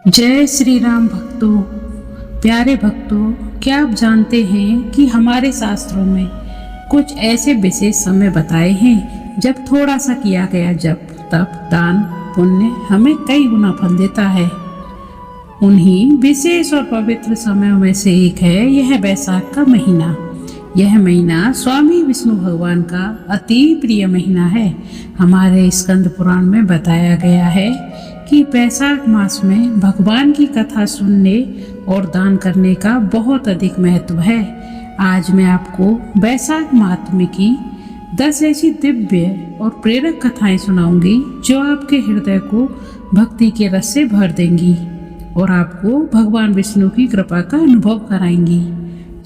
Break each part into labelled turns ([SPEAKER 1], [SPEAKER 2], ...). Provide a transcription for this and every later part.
[SPEAKER 1] जय श्री राम भक्तों। प्यारे भक्तों, क्या आप जानते हैं कि हमारे शास्त्रों में कुछ ऐसे विशेष समय बताए हैं जब थोड़ा सा किया गया जप तप दान पुण्य हमें कई गुना फल देता है। उन्हीं विशेष और पवित्र समयों में से एक है यह वैशाख का महीना। यह महीना स्वामी विष्णु भगवान का अति प्रिय महीना है। हमारे स्कंद पुराण में बताया गया है कि वैशाख मास में भगवान की कथा सुनने और दान करने का बहुत अधिक महत्व है। आज मैं आपको वैशाख माहात्म्य की 10 ऐसी दिव्य और प्रेरक कथाएं सुनाऊंगी जो आपके हृदय को भक्ति के रस से भर देंगी और आपको भगवान विष्णु की कृपा का अनुभव कराएंगी।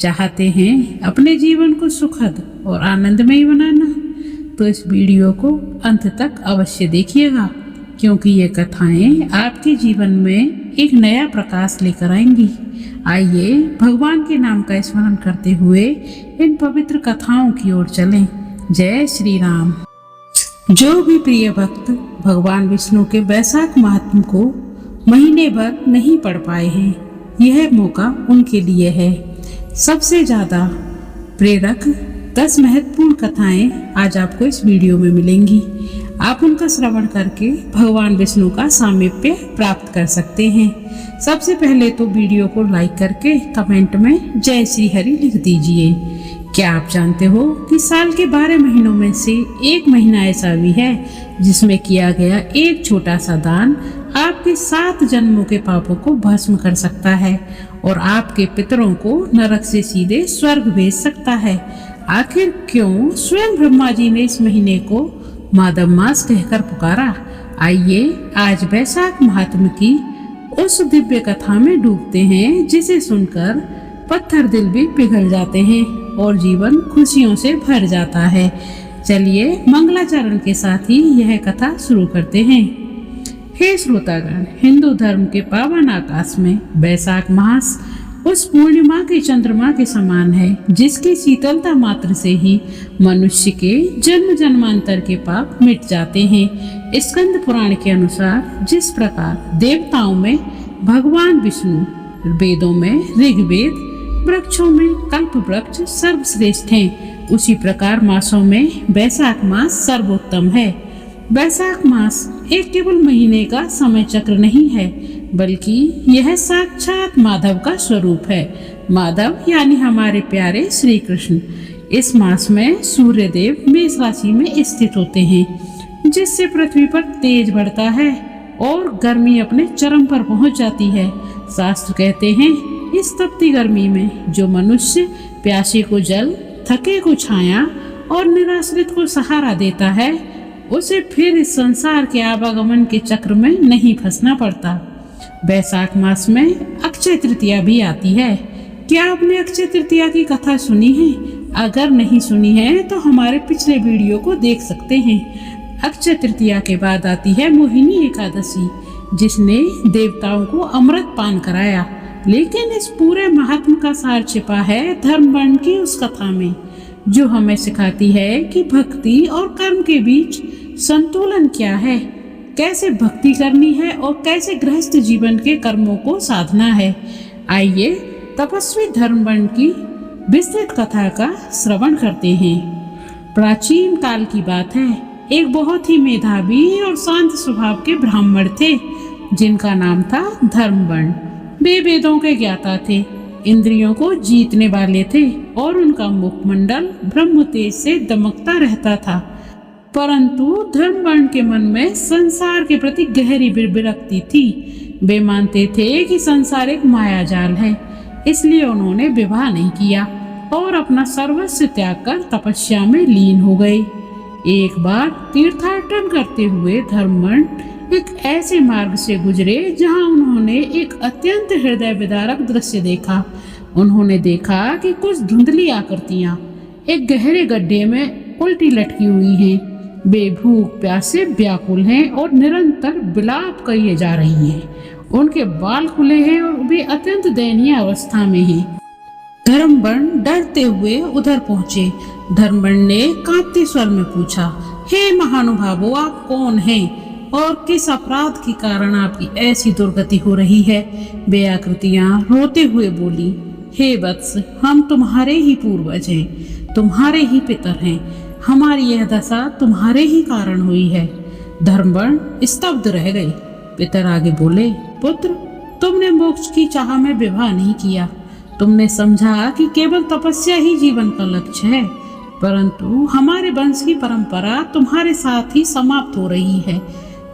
[SPEAKER 1] चाहते हैं अपने जीवन को सुखद और आनंदमय बनाना, तो इस वीडियो को अंत तक अवश्य देखिएगा, क्योंकि ये कथाएं आपके जीवन में एक नया प्रकाश लेकर आएंगी। आइए भगवान के नाम का स्मरण करते हुए इन पवित्र कथाओं की ओर चलें। जय श्री राम। जो भी प्रिय भक्त भगवान विष्णु के वैशाख महात्म्य को महीने भर नहीं पढ़ पाए हैं, यह मौका उनके लिए है। सबसे ज्यादा प्रेरक 10 महत्वपूर्ण कथाएं आज आपको इस वीडियो में मिलेंगी। आप उनका श्रवण करके भगवान विष्णु का सामीप्य प्राप्त कर सकते हैं। सबसे पहले तो वीडियो को लाइक करके कमेंट में जय श्री हरि लिख दीजिए। क्या आप जानते हो कि साल के 12 महीनों में से एक महीना ऐसा भी है जिसमें किया गया एक छोटा सा दान आपके 7 जन्मों के पापों को भस्म कर सकता है और आपके पितरों को नरक से सीधे स्वर्ग भेज सकता है। आखिर क्यों स्वयं ब्रह्मा जी ने इस महीने को माधव मास कहकर पुकारा? आइए आज वैशाख महात्म्य की उस दिव्य कथा में डूबते हैं जिसे सुनकर पत्थर दिल भी पिघल जाते हैं और जीवन खुशियों से भर जाता है। चलिए मंगलाचरण के साथ ही यह कथा शुरू करते हैं। हे श्रोतागण, हिंदू धर्म के पावन आकाश में वैशाख मास उस पूर्णिमा के चंद्रमा के समान है जिसकी शीतलता मात्र से ही मनुष्य के जन्म जन्मांतर के पाप मिट जाते हैं। स्कंद पुराण के अनुसार जिस प्रकार देवताओं में भगवान विष्णु, वेदों में ऋग्वेद, वृक्षों में कल्प वृक्ष सर्वश्रेष्ठ हैं, उसी प्रकार मासों में वैशाख मास सर्वोत्तम है। वैशाख मास एक केवल महीने का समय चक्र नहीं है, बल्कि यह साक्षात माधव का स्वरूप है। माधव यानी हमारे प्यारे श्री कृष्ण। इस मास में सूर्य देव मेष राशि में स्थित होते हैं, जिससे पृथ्वी पर तेज बढ़ता है और गर्मी अपने चरम पर पहुंच जाती है। शास्त्र कहते हैं इस तपती गर्मी में जो मनुष्य प्यासे को जल, थके को छाया और निराश्रित को सहारा देता है, उसे फिर इस संसार के आवागमन के चक्र में नहीं फंसना पड़ता। वैशाख मास में अक्षय तृतीया भी आती है। क्या आपने अक्षय तृतीया की कथा सुनी है? अगर नहीं सुनी है तो हमारे पिछले वीडियो को देख सकते हैं। अक्षय तृतीया के बाद आती है मोहिनी एकादशी, जिसने देवताओं को अमृत पान कराया। लेकिन इस पूरे महात्म का सार छिपा है धर्म वर्ण की उस कथा में, जो हमें सिखाती है कि भक्ति और कर्म के बीच संतुलन क्या है, कैसे भक्ति करनी है और कैसे गृहस्थ जीवन के कर्मों को साधना है। आइए तपस्वी धर्म वर्ण की विस्तृत कथा का श्रवण करते हैं। प्राचीन काल की बात है, एक बहुत ही मेधावी और शांत स्वभाव के ब्राह्मण थे जिनका नाम था धर्मवर्ण। वे वेदों के ज्ञाता थे, इंद्रियों को जीतने वाले थे और उनका मुखमंडल ब्रह्म तेज से दमकता रहता था। परंतु धर्मवर्ण के मन में संसार के प्रति गहरी विरक्ति थी। वे मानते थे कि संसार एक मायाजाल है, इसलिए उन्होंने विवाह नहीं किया और अपना सर्वस्व त्याग कर तपस्या में लीन हो गए। एक बार तीर्थाटन करते हुए धर्मवर्ण एक ऐसे मार्ग से गुजरे जहां उन्होंने एक अत्यंत हृदय विदारक दृश्य देखा। उन्होंने देखा कि कुछ धुंधली आकृतियां एक गहरे गड्ढे में उल्टी लटकी हुई हैं। वे भूख प्यास से व्याकुल हैं और निरंतर विलाप किए जा रही हैं। उनके बाल खुले हैं और वे अत्यंत दयनीय अवस्था में हैं। धर्मवर्ण डरते हुए उधर पहुंचे। धर्मवर्ण ने कांपते स्वर में पूछा, हे महानुभावों, आप कौन हैं? और किस अपराध के कारण आपकी ऐसी दुर्गति हो रही है। व्याकृतियां रोते हुए बोली, हे वत्स, हम तुम्हारे ही पूर्वज हैं, तुम्हारे ही पितर हैं। हमारी यह दशा तुम्हारे ही कारण हुई है। धर्मवर्ण स्तब्ध रह गए। पितर आगे बोले, पुत्र, तुमने मोक्ष की चाह में विवाह नहीं किया। तुमने समझा कि केवल तपस्या ही जीवन का लक्ष्य है, परंतु हमारे वंश की परंपरा तुम्हारे साथ ही समाप्त हो रही है।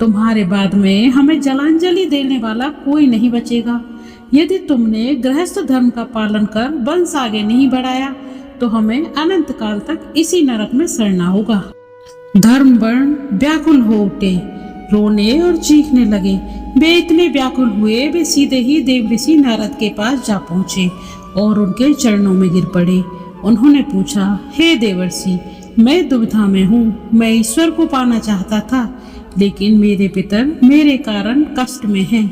[SPEAKER 1] तुम्हारे बाद में हमें जलांजलि देने वाला कोई नहीं बचेगा। यदि तुमने गृहस्थ धर्म का पालन कर वंश आगे नहीं बढ़ाया तो हमें अनंत काल तक इसी नरक में सड़ना होगा। धर्मवर्ण व्याकुल हो उठे, रोने और चीखने लगे। वे इतने व्याकुल हुए वे सीधे ही देवऋषि नारद के पास जा पहुँचे और उनके चरणों में गिर पड़े। उन्होंने पूछा, हे देवर्षि, मैं दुविधा में हूँ। मैं ईश्वर को पाना चाहता था, लेकिन मेरे पितर मेरे कारण कष्ट में हैं।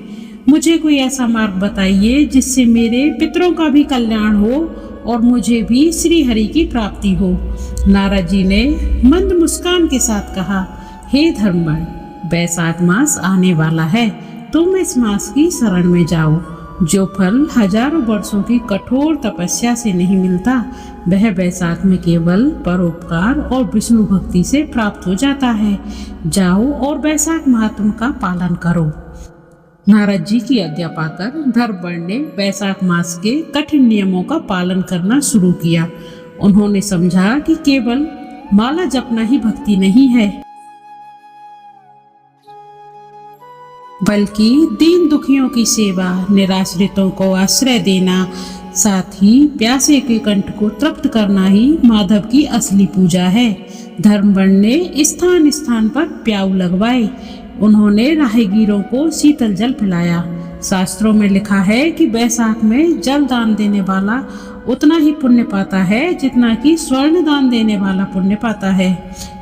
[SPEAKER 1] मुझे कोई ऐसा मार्ग बताइए जिससे मेरे पितरों का भी कल्याण हो और मुझे भी श्री हरि की प्राप्ति हो। नारद जी ने मंद मुस्कान के साथ कहा, हे धर्मवर्ण, बैसाख मास आने वाला है। तुम इस मास की शरण में जाओ। जो फल हजारों वर्षों की कठोर तपस्या से नहीं मिलता, वह बैसाख में केवल परोपकार और विष्णु भक्ति से प्राप्त हो जाता है। जाओ और बैसाख महात्म का पालन करो। नारद जी की आज्ञा पाकर धर्मवर्ण ने बैसाख मास के कठिन नियमों का पालन करना शुरू किया। उन्होंने समझा कि केवल माला जपना ही भक्ति नहीं है, बल्कि दीन दुखियों की सेवा, निराश्रितों को आश्रय देना, साथ ही प्यासे के कंठ को तृप्त करना ही माधव की असली पूजा है। धर्मवर्ण ने स्थान स्थान पर प्याऊ लगवाए। उन्होंने राहगीरों को शीतल जल पिलाया। शास्त्रों में लिखा है कि बैसाख में जल दान देने वाला उतना ही पुण्य पाता है जितना कि स्वर्ण दान देने वाला पुण्य पाता है।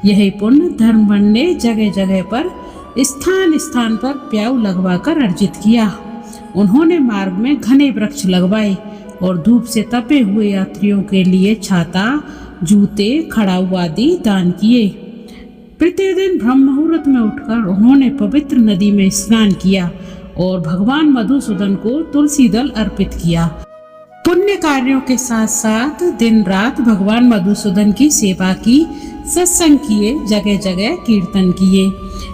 [SPEAKER 1] यही पुण्य धर्मवर्ण ने जगह जगह पर स्थान स्थान पर प्याऊ लगवाकर अर्जित किया। उन्होंने मार्ग में घने वृक्ष लगवाए और धूप से तपे हुए यात्रियों के लिए छाता, जूते, खड़ाऊ आदि दान किए। प्रतिदिन ब्रह्म मुहूर्त में उठकर उन्होंने पवित्र नदी में स्नान किया और भगवान मधुसूदन को तुलसी दल अर्पित किया। पुण्य कार्यों के साथ साथ दिन रात भगवान मधुसूदन की सेवा की, सत्संग किए, जगह जगह कीर्तन किए।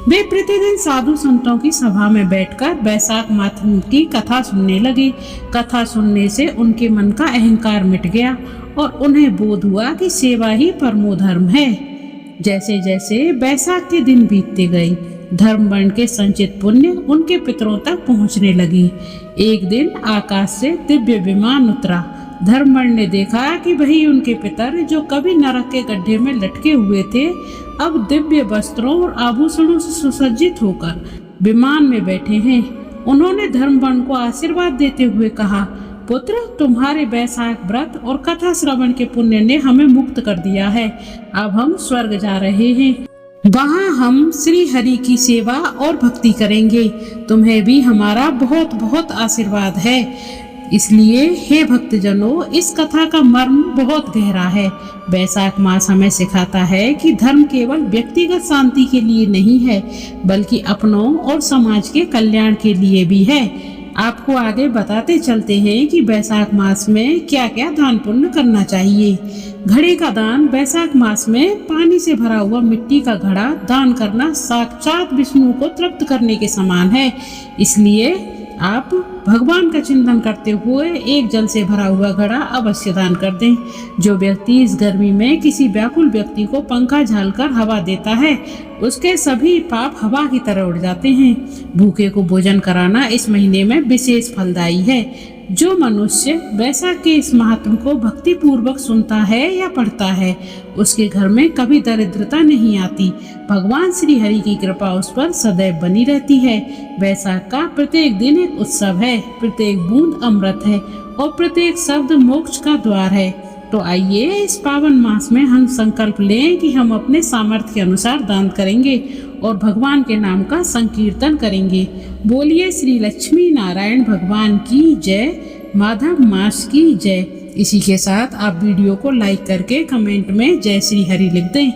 [SPEAKER 1] वे प्रतिदिन साधु संतों की सभा में बैठकर बैसाख महात्म की कथा सुनने लगे। कथा सुनने से उनके मन का अहंकार मिट गया और उन्हें बोध हुआ कि सेवा ही परमो धर्म है। जैसे जैसे बैसाख के दिन बीतते गए, धर्मवर्ण के संचित पुण्य उनके पितरों तक पहुंचने लगे। एक दिन आकाश से दिव्य विमान उतरा। धर्मवर्ण ने देखा कि वही उनके पितर जो कभी नरक के गड्ढे में लटके हुए थे, अब दिव्य वस्त्रों और आभूषणों से सुसज्जित होकर विमान में बैठे हैं। उन्होंने धर्मवर्ण को आशीर्वाद देते हुए कहा, पुत्र, तुम्हारे बैसाख व्रत और कथा श्रवण के पुण्य ने हमें मुक्त कर दिया है। अब हम स्वर्ग जा रहे हैं। वहाँ हम श्री हरि की सेवा और भक्ति करेंगे। तुम्हें भी हमारा बहुत बहुत आशीर्वाद है। इसलिए हे भक्तजनों, इस कथा का मर्म बहुत गहरा है। बैसाख मास हमें सिखाता है कि धर्म केवल व्यक्तिगत शांति के लिए नहीं है, बल्कि अपनों और समाज के कल्याण के लिए भी है। आपको आगे बताते चलते हैं कि बैसाख मास में क्या क्या दान पुण्य करना चाहिए। घड़े का दान। बैसाख मास में पानी से भरा हुआ मिट्टी का घड़ा दान करना साक्षात विष्णु को तृप्त करने के समान है। इसलिए आप भगवान का चिंतन करते हुए एक जल से भरा हुआ घड़ा अवश्य दान कर दें। जो व्यक्ति इस गर्मी में किसी व्याकुल व्यक्ति को पंखा झालकर हवा देता है, उसके सभी पाप हवा की तरह उड़ जाते हैं। भूखे को भोजन कराना इस महीने में विशेष फलदायी है। जो मनुष्य बैसाख के इस महात्म को भक्ति पूर्वक सुनता है या पढ़ता है, उसके घर में कभी दरिद्रता नहीं आती। भगवान श्री हरि की कृपा उस पर सदैव बनी रहती है। बैसाख का प्रत्येक दिन एक उत्सव है, प्रत्येक बूंद अमृत है और प्रत्येक शब्द मोक्ष का द्वार है। तो आइए इस पावन मास में हम संकल्प लें कि हम अपने सामर्थ्य के अनुसार दान करेंगे और भगवान के नाम का संकीर्तन करेंगे। बोलिए श्री लक्ष्मी नारायण भगवान की जय, माधव मास की जय। इसी के साथ आप वीडियो को लाइक करके कमेंट में जय श्री हरि लिख दें।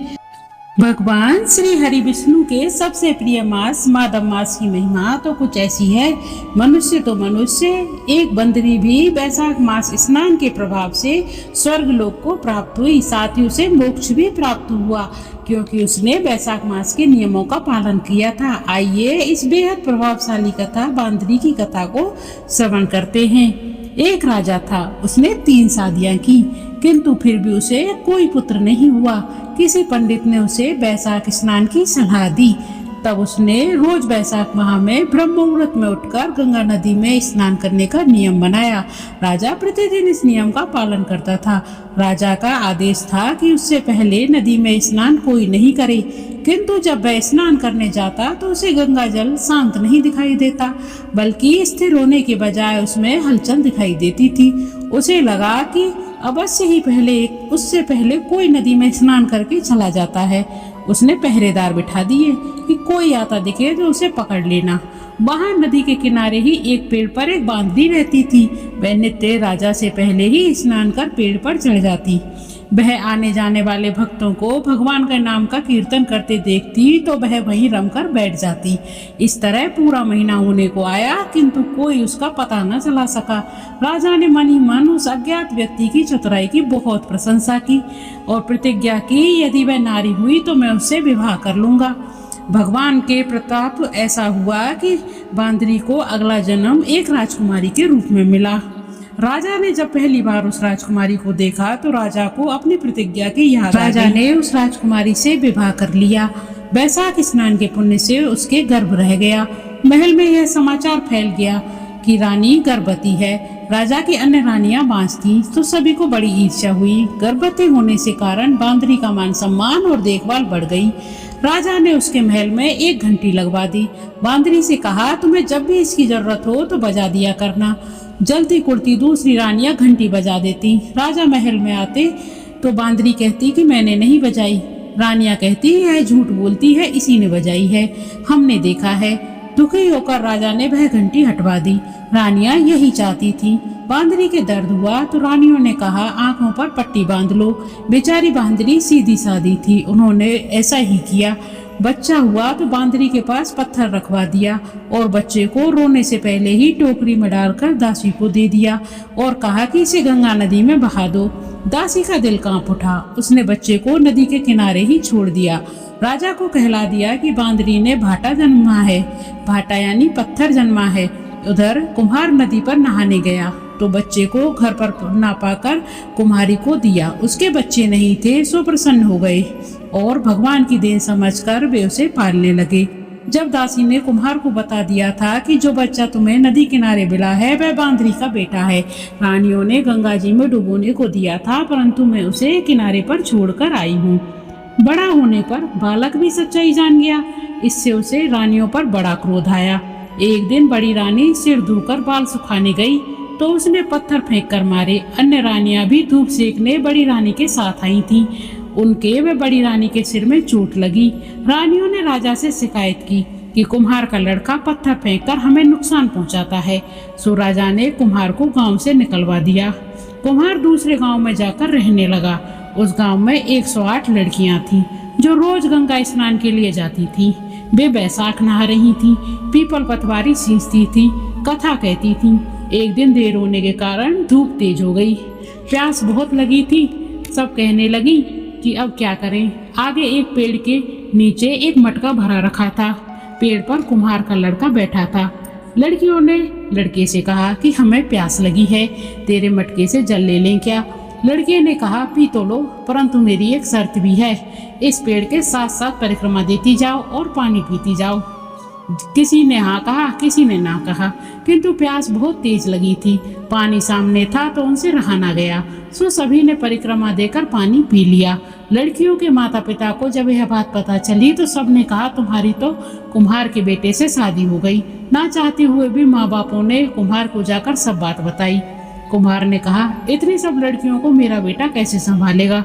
[SPEAKER 1] भगवान श्री हरि विष्णु के सबसे प्रिय मास माधव मास की महिमा तो कुछ ऐसी है। मनुष्य तो मनुष्य, एक बंदरी भी वैशाख मास स्नान के प्रभाव से स्वर्ग लोक को प्राप्त हुई, साथ ही उसे मोक्ष भी प्राप्त हुआ, क्योंकि उसने वैशाख मास के नियमों का पालन किया था। आइए इस बेहद प्रभावशाली कथा बांदरी की कथा को श्रवण करते हैं। एक राजा था, उसने 3 शादियां की, किंतु फिर भी उसे कोई पुत्र नहीं हुआ। किसी पंडित ने उसे वैशाख स्नान की सलाह दी। तब उसने रोज वैशाख माह में ब्रह्म मुहूर्त में उठकर गंगा नदी में स्नान करने का नियम बनाया। राजा प्रतिदिन इस नियम का पालन करता था। राजा का आदेश था कि उससे पहले नदी में स्नान कोई नहीं करे, किंतु जब वह स्नान करने जाता तो उसे गंगा जल शांत नहीं दिखाई देता, बल्कि स्थिर होने के बजाय उसमें हलचल दिखाई देती थी। उसे लगा कि अवश्य ही उससे पहले कोई नदी में स्नान करके चला जाता है। उसने पहरेदार बिठा दिए कि कोई आता दिखे तो उसे पकड़ लेना। वहां नदी के किनारे ही एक पेड़ पर एक बांदरी रहती थी। वह नित्य राजा से पहले ही स्नान कर पेड़ पर चढ़ जाती। वह आने जाने वाले भक्तों को भगवान का नाम का कीर्तन करते देखती तो वह वहीं रमकर बैठ जाती। इस तरह पूरा महीना होने को आया, किंतु कोई उसका पता न चला सका। राजा ने मन ही मन उस अज्ञात व्यक्ति की चतुराई की बहुत प्रशंसा की और प्रतिज्ञा की, यदि वह नारी हुई तो मैं उससे विवाह कर लूंगा। भगवान के प्रताप ऐसा हुआ कि बांदरी को अगला जन्म एक राजकुमारी के रूप में मिला। राजा ने जब पहली बार उस राजकुमारी को देखा तो राजा को अपनी प्रतिज्ञा की याद आ गई। राजा ने उस राजकुमारी से विवाह कर लिया। वैशाख स्नान के पुण्य से उसके गर्भ रह गया। महल में यह समाचार फैल गया कि रानी गर्भवती है। राजा की अन्य रानियां बांझ थीं, तो सभी को बड़ी ईर्ष्या हुई। गर्भवती होने से कारण बांदरी का मान सम्मान और देखभाल बढ़ गई। राजा ने उसके महल में एक घंटी लगवा दी। बांदरी से कहा, तुम्हें जब भी इसकी जरूरत हो तो बजा दिया करना। जल्दी कुड़ती दूसरी रानियां घंटी बजा देती। राजा महल में आते तो बांदरी कहती कि मैंने नहीं बजाई। रानियां कहती है झूठ बोलती है, इसी ने बजाई है, हमने देखा है। दुखी होकर राजा ने वह घंटी हटवा दी। रानियां यही चाहती थीं। बांदरी के दर्द हुआ तो रानियों ने कहा, आंखों पर पट्टी बांध लो। बेचारी बांदरी सीधी सादी थी, उन्होंने ऐसा ही किया। बच्चा हुआ तो बांदरी के पास पत्थर रखवा दिया और बच्चे को रोने से पहले ही टोकरी में डालकर दासी को दे दिया और कहा कि इसे गंगा नदी में बहा दो। दासी का दिल कांप उठा। उसने बच्चे को नदी के किनारे ही छोड़ दिया। राजा को कहला दिया कि बांदरी ने भाटा जन्मा है। भाटा यानी पत्थर जन्मा है। उधर कुम्हार नदी पर नहाने गया तो बच्चे को घर पर ना पाकर कुम्हारी को दिया। उसके बच्चे नहीं थे, सो प्रसन्न हो गए और भगवान की देन समझकर वे उसे पालने लगे। जब दासी ने कुम्हार को बता दिया था कि जो बच्चा तुम्हें नदी किनारे मिला है वह बांदरी का बेटा है, रानियों ने गंगा जी में डुबोने को दिया था, परंतु मैं उसे किनारे पर छोड़कर आई हूँ। बड़ा होने पर बालक भी सच्चाई जान गया। इससे उसे रानियों पर बड़ा क्रोध आया। एक दिन बड़ी रानी सिर धोकर बाल सुखाने गई तो उसने पत्थर फेंक कर मारे। अन्य रानियां भी धूप सेकने बड़ी रानी के साथ आई थीं। उनके व बड़ी रानी के सिर में चोट लगी। रानियों ने राजा से शिकायत की कि कुम्हार का लड़का पत्थर फेंककर हमें नुकसान पहुंचाता है। सो राजा ने कुम्हार को गांव से निकलवा दिया। कुम्हार दूसरे गांव में जाकर रहने लगा। उस गांव में 108 लड़कियां थीं जो रोज गंगा स्नान के लिए जाती थीं। वे वैशाख नहा रही थीं, पीपल पतवारी सींचती थीं, कथा कहती थीं। एक दिन देर होने के कारण धूप तेज हो गई, प्यास बहुत लगी थी। सब कहने लगी कि अब क्या करें। आगे एक पेड़ के नीचे एक मटका भरा रखा था। पेड़ पर कुम्हार का लड़का बैठा था। लड़कियों ने लड़के से कहा कि हमें प्यास लगी है, तेरे मटके से जल ले लें क्या। लड़के ने कहा, पी तो लो, परंतु मेरी एक शर्त भी है। इस पेड़ के साथ साथ परिक्रमा देती जाओ और पानी पीती जाओ। किसी ने हाँ कहा, किसी ने ना कहा, किंतु प्यास बहुत तेज लगी थी। पानी सामने था तो उनसे रहा ना गया। सो सभी ने परिक्रमा देकर पानी पी लिया। लड़कियों के माता पिता को जब यह बात पता चली तो सबने कहा, तुम्हारी तो कुम्हार के बेटे से शादी हो गई। ना चाहते हुए भी माँ बापों ने कुम्हार को जाकर सब बात बताई। कुम्हार ने कहा, इतनी सब लड़कियों को मेरा बेटा कैसे संभालेगा।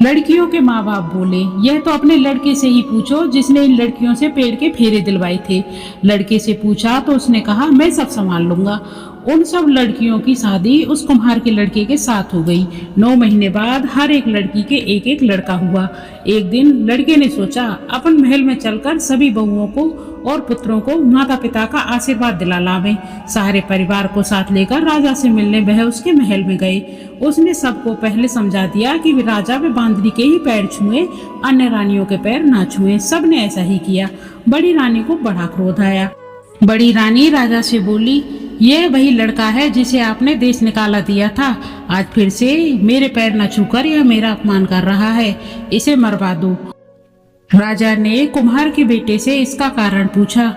[SPEAKER 1] लड़कियों के माँ बाप बोले, यह तो अपने लड़के से ही पूछो जिसने इन लड़कियों से पेड़ के फेरे दिलवाए थे। लड़के से पूछा तो उसने कहा, मैं सब संभाल लूंगा। उन सब लड़कियों की शादी उस कुम्हार के लड़के के साथ हो गई। 9 महीने बाद हर एक लड़की के एक एक लड़का हुआ। एक दिन लड़के ने सोचा अपन महल में चलकर सभी बहुओं को और पुत्रों को माता पिता का आशीर्वाद दिला लावे। सारे परिवार को साथ लेकर राजा से मिलने वह उसके महल में गए। उसने सबको पहले समझा दिया कि वे राजा व बांदरी के ही पैर छुए, अन्य रानियों के पैर ना छुए। सबने ऐसा ही किया। बड़ी रानी को बड़ा क्रोध आया। बड़ी रानी राजा से बोली, यह वही लड़का है जिसे आपने देश निकाला दिया था। आज फिर से मेरे पैर न छूकर यह मेरा अपमान कर रहा है, इसे मरवा दो। राजा ने कुम्हार के बेटे से इसका कारण पूछा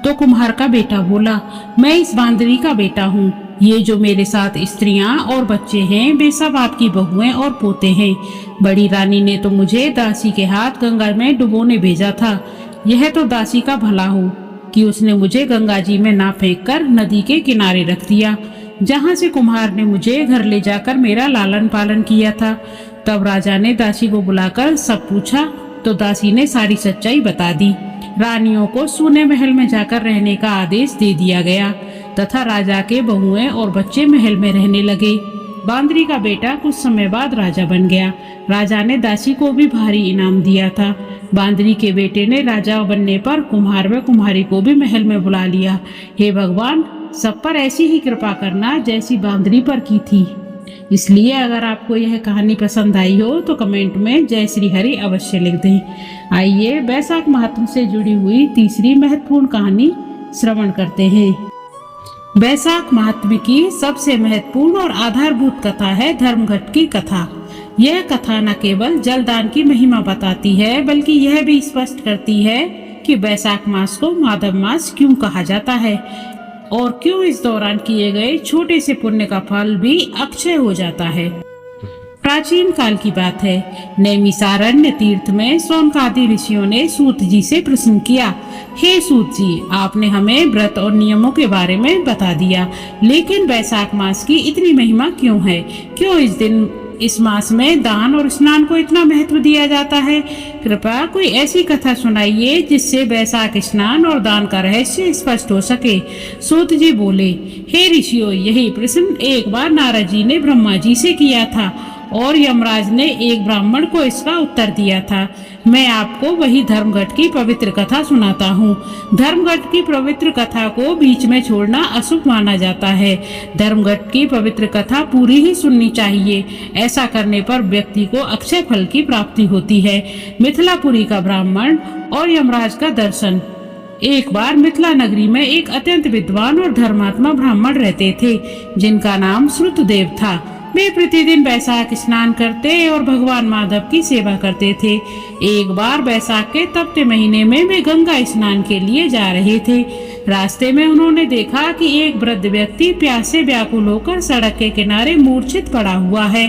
[SPEAKER 1] तो कुम्हार का बेटा बोला, मैं इस बांदरी का बेटा हूँ। ये जो मेरे साथ स्त्रियां और बच्चे हैं वे सब आपकी बहुएं और पोते हैं। बड़ी रानी ने तो मुझे दासी के हाथ गंगा में डुबोने भेजा था। यह तो दासी का भला हो कि उसने मुझे गंगा जी में ना फेंक कर नदी के किनारे रख दिया, जहाँ से कुम्हार ने मुझे घर ले जाकर मेरा लालन पालन किया था। तब राजा ने दासी को बुलाकर सब पूछा तो दासी ने सारी सच्चाई बता दी। रानियों को सूने महल में जाकर रहने का आदेश दे दिया गया तथा राजा के बहुएं और बच्चे महल में रहने लगे। बांदरी का बेटा कुछ समय बाद राजा बन गया। राजा ने दासी को भी भारी इनाम दिया था। बांदरी के बेटे ने राजा बनने पर कुम्हार व कुम्हारी को भी महल में बुला लिया। हे भगवान, सब पर ऐसी ही कृपा करना जैसी बांदरी पर की थी। इसलिए अगर आपको यह कहानी पसंद आई हो तो कमेंट में जय श्री हरि अवश्य लिख दें। आइए वैशाख महात्म से जुड़ी हुई तीसरी महत्वपूर्ण कहानी श्रवण करते हैं। वैशाख महात्म्य की सबसे महत्वपूर्ण और आधारभूत कथा है धर्मघट की कथा। यह कथा न केवल जलदान की महिमा बताती है बल्कि यह भी स्पष्ट करती है कि वैशाख मास को माधव मास क्यों कहा जाता है और क्यों इस दौरान किए गए छोटे से पुण्य का फल भी अक्षय हो जाता है। प्राचीन काल की बात है। नैमिषारण्य तीर्थ में शौनकादि ऋषियों ने सूत जी से प्रश्न किया, हे सूत जी, आपने हमें व्रत और नियमों के बारे में बता दिया, लेकिन वैशाख मास की इतनी महिमा क्यों है? क्यों इस मास में दान और स्नान को इतना महत्व दिया जाता है? कृपया कोई ऐसी कथा सुनाइए जिससे वैशाख स्नान और दान का रहस्य स्पष्ट हो सके। सूत जी बोले, हे ऋषियों, यही प्रश्न एक बार नारद जी ने ब्रह्मा जी से किया था और यमराज ने एक ब्राह्मण को इसका उत्तर दिया था। मैं आपको वही धर्मघट की पवित्र कथा सुनाता हूँ। धर्मघट की पवित्र कथा को बीच में छोड़ना अशुभ माना जाता है। धर्मघट की पवित्र कथा पूरी ही सुननी चाहिए। ऐसा करने पर व्यक्ति को अक्षय फल की प्राप्ति होती है। मिथिलापुरी का ब्राह्मण और यमराज का दर्शन। एक बार मिथिला नगरी में एक अत्यंत विद्वान और धर्मात्मा ब्राह्मण रहते थे जिनका नाम श्रुतदेव था। वे प्रतिदिन वैशाख स्नान करते और भगवान माधव की सेवा करते थे। एक बार वैशाख के तपते महीने में वे गंगा स्नान के लिए जा रहे थे। रास्ते में उन्होंने देखा कि एक वृद्ध व्यक्ति प्यास से व्याकुल होकर सड़क के किनारे मूर्छित पड़ा हुआ है।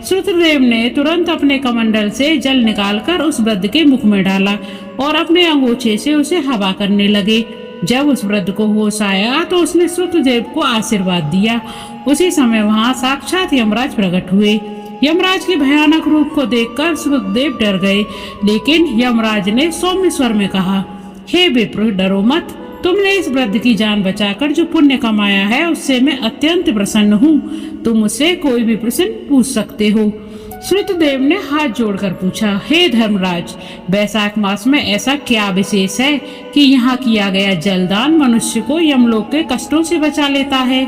[SPEAKER 1] श्रुतदेव ने तुरंत अपने कमंडल से जल निकालकर उस वृद्ध के मुख में डाला और अपने अंगूछे से उसे हवा करने लगे। जब उस वृद्ध को होश आया तो उसने श्रुतदेव को आशीर्वाद दिया। उसी समय वहां साक्षात यमराज प्रकट हुए। यमराज के भयानक रूप को देखकर श्रुतदेव डर गए, लेकिन यमराज ने सौम्य स्वर में कहा, हे विप्र, डरो मत। तुमने इस वृद्ध की जान बचाकर जो पुण्य कमाया है उससे मैं अत्यंत प्रसन्न हूँ। तुम मुझसे कोई भी प्रश्न पूछ सकते हो। श्रुतदेव ने हाथ जोड़कर पूछा, हे धर्मराज, वैशाख मास में ऐसा क्या विशेष है कि यहाँ किया गया जलदान मनुष्य को यमलोक के कष्टों से बचा लेता है?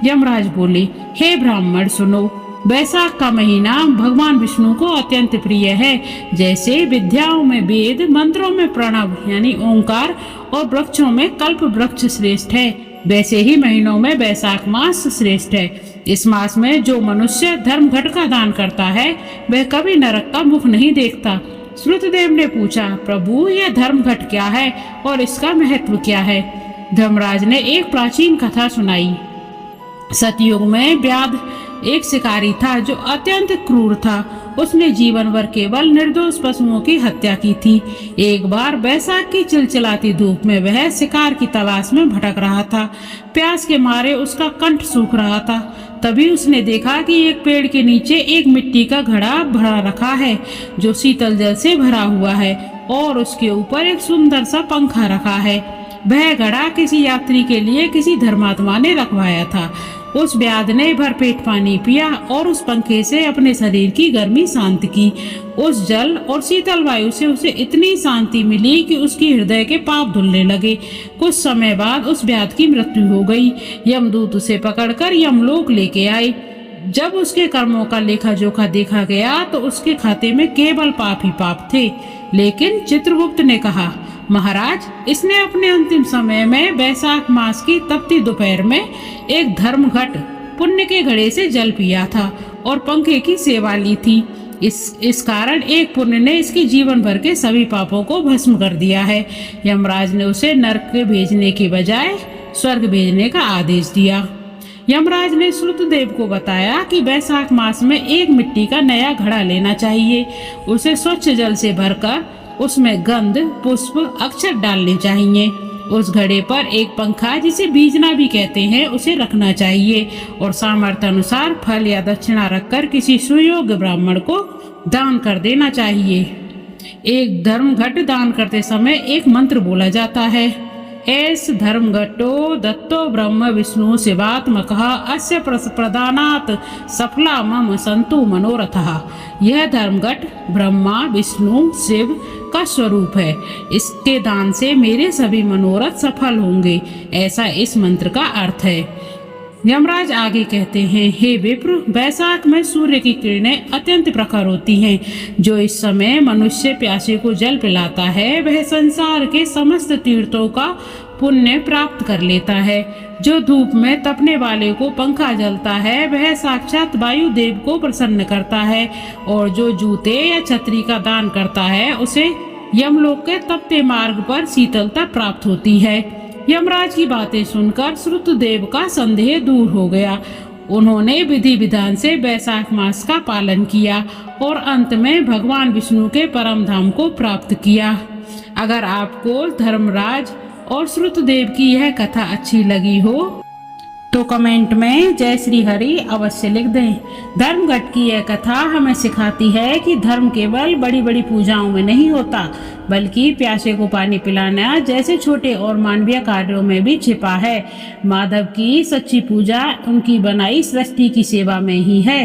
[SPEAKER 1] यमराज बोले, हे ब्राह्मण सुनो, वैशाख का महीना भगवान विष्णु को अत्यंत प्रिय है। जैसे विद्याओं में वेद, मंत्रों में प्रणव यानी ओंकार और वृक्षों में कल्प वृक्ष श्रेष्ठ है, वैसे ही महीनों में वैशाख मास श्रेष्ठ है। इस मास में जो मनुष्य धर्मघट का दान करता है वह कभी नरक का मुख नहीं देखता। श्रुतदेव ने पूछा, प्रभु, यह धर्मघट क्या है और इसका महत्व क्या है? धर्मराज ने एक प्राचीन कथा सुनाई। सतयुग में व्याध एक शिकारी था जो अत्यंत क्रूर था। उसने जीवन भर केवल निर्दोष पशुओं की हत्या की थी। एक बार वैशाख की चिलचिलाती धूप में वह शिकार की तलाश में भटक रहा था। प्यास के मारे उसका कंठ सूख रहा था। तभी उसने देखा कि एक पेड़ के नीचे एक मिट्टी का घड़ा भरा रखा है जो शीतल जल से भरा हुआ है और उसके ऊपर एक सुंदर सा पंखा रखा है। वह घड़ा किसी यात्री के लिए किसी धर्मात्मा ने रखवाया था। उस व्याध ने भरपेट पानी पिया और उस पंखे से अपने शरीर की गर्मी शांत की। उस जल और शीतल वायु से उसे इतनी शांति मिली कि उसकी हृदय के पाप धुलने लगे। कुछ समय बाद उस व्याध की मृत्यु हो गई। यमदूत उसे पकड़कर यमलोक लेके आए। जब उसके कर्मों का लेखा जोखा देखा गया तो उसके खाते में केवल पाप ही पाप थे। लेकिन चित्रगुप्त ने कहा, महाराज, इसने अपने अंतिम समय में वैशाख मास की तपती दोपहर में एक धर्मघट पुण्य के घड़े से जल पिया था और पंखे की सेवा ली थी। इस कारण एक पुण्य ने इसके जीवन भर के सभी पापों को भस्म कर दिया है। यमराज ने उसे नरक भेजने के बजाय स्वर्ग भेजने का आदेश दिया। यमराज ने श्रुतदेव को बताया कि वैशाख मास में एक मिट्टी का नया घड़ा लेना चाहिए। उसे स्वच्छ जल से भरकर उसमें गंध, पुष्प, अक्षत डालने चाहिए। उस घड़े पर एक पंखा, जिसे बीजना भी कहते हैं, उसे रखना चाहिए और सामर्थ्य अनुसार फल या दक्षिणा रखकर किसी सुयोग्य ब्राह्मण को दान कर देना चाहिए। एक धर्मघट दान करते समय एक मंत्र बोला जाता है, एस धर्मघटो दत्तो ब्रह्म विष्णु शिवात्मकः अस्य प्रदानात् सफला मम संतु मनोरथः। यह धर्मघट ब्रह्मा विष्णु शिव का स्वरूप है। इसके दान से मेरे सभी मनोरथ सफल होंगे, ऐसा इस मंत्र का अर्थ है। यमराज आगे कहते हैं, हे विप्र, वैशाख में सूर्य की किरणें अत्यंत प्रखर होती हैं। जो इस समय मनुष्य प्यासे को जल पिलाता है वह संसार के समस्त तीर्थों का पुण्य प्राप्त कर लेता है। जो धूप में तपने वाले को पंखा जलता है वह साक्षात वायु देव को प्रसन्न करता है और जो जूते या छतरी का दान करता है उसे यमलोक के तपते मार्ग पर शीतलता प्राप्त होती है। यमराज की बातें सुनकर श्रुतदेव का संदेह दूर हो गया। उन्होंने विधि विधान से वैशाख मास का पालन किया और अंत में भगवान विष्णु के परम धाम को प्राप्त किया। अगर आपको धर्मराज और श्रुतदेव की यह कथा अच्छी लगी हो तो कमेंट में जय श्री हरि अवश्य लिख दें। धर्मघट की यह कथा हमें सिखाती है कि धर्म केवल बड़ी बड़ी पूजाओं में नहीं होता, बल्कि प्यासे को पानी पिलाना जैसे छोटे और मानवीय कार्यों में भी छिपा है। माधव की सच्ची पूजा उनकी बनाई सृष्टि की सेवा में ही है।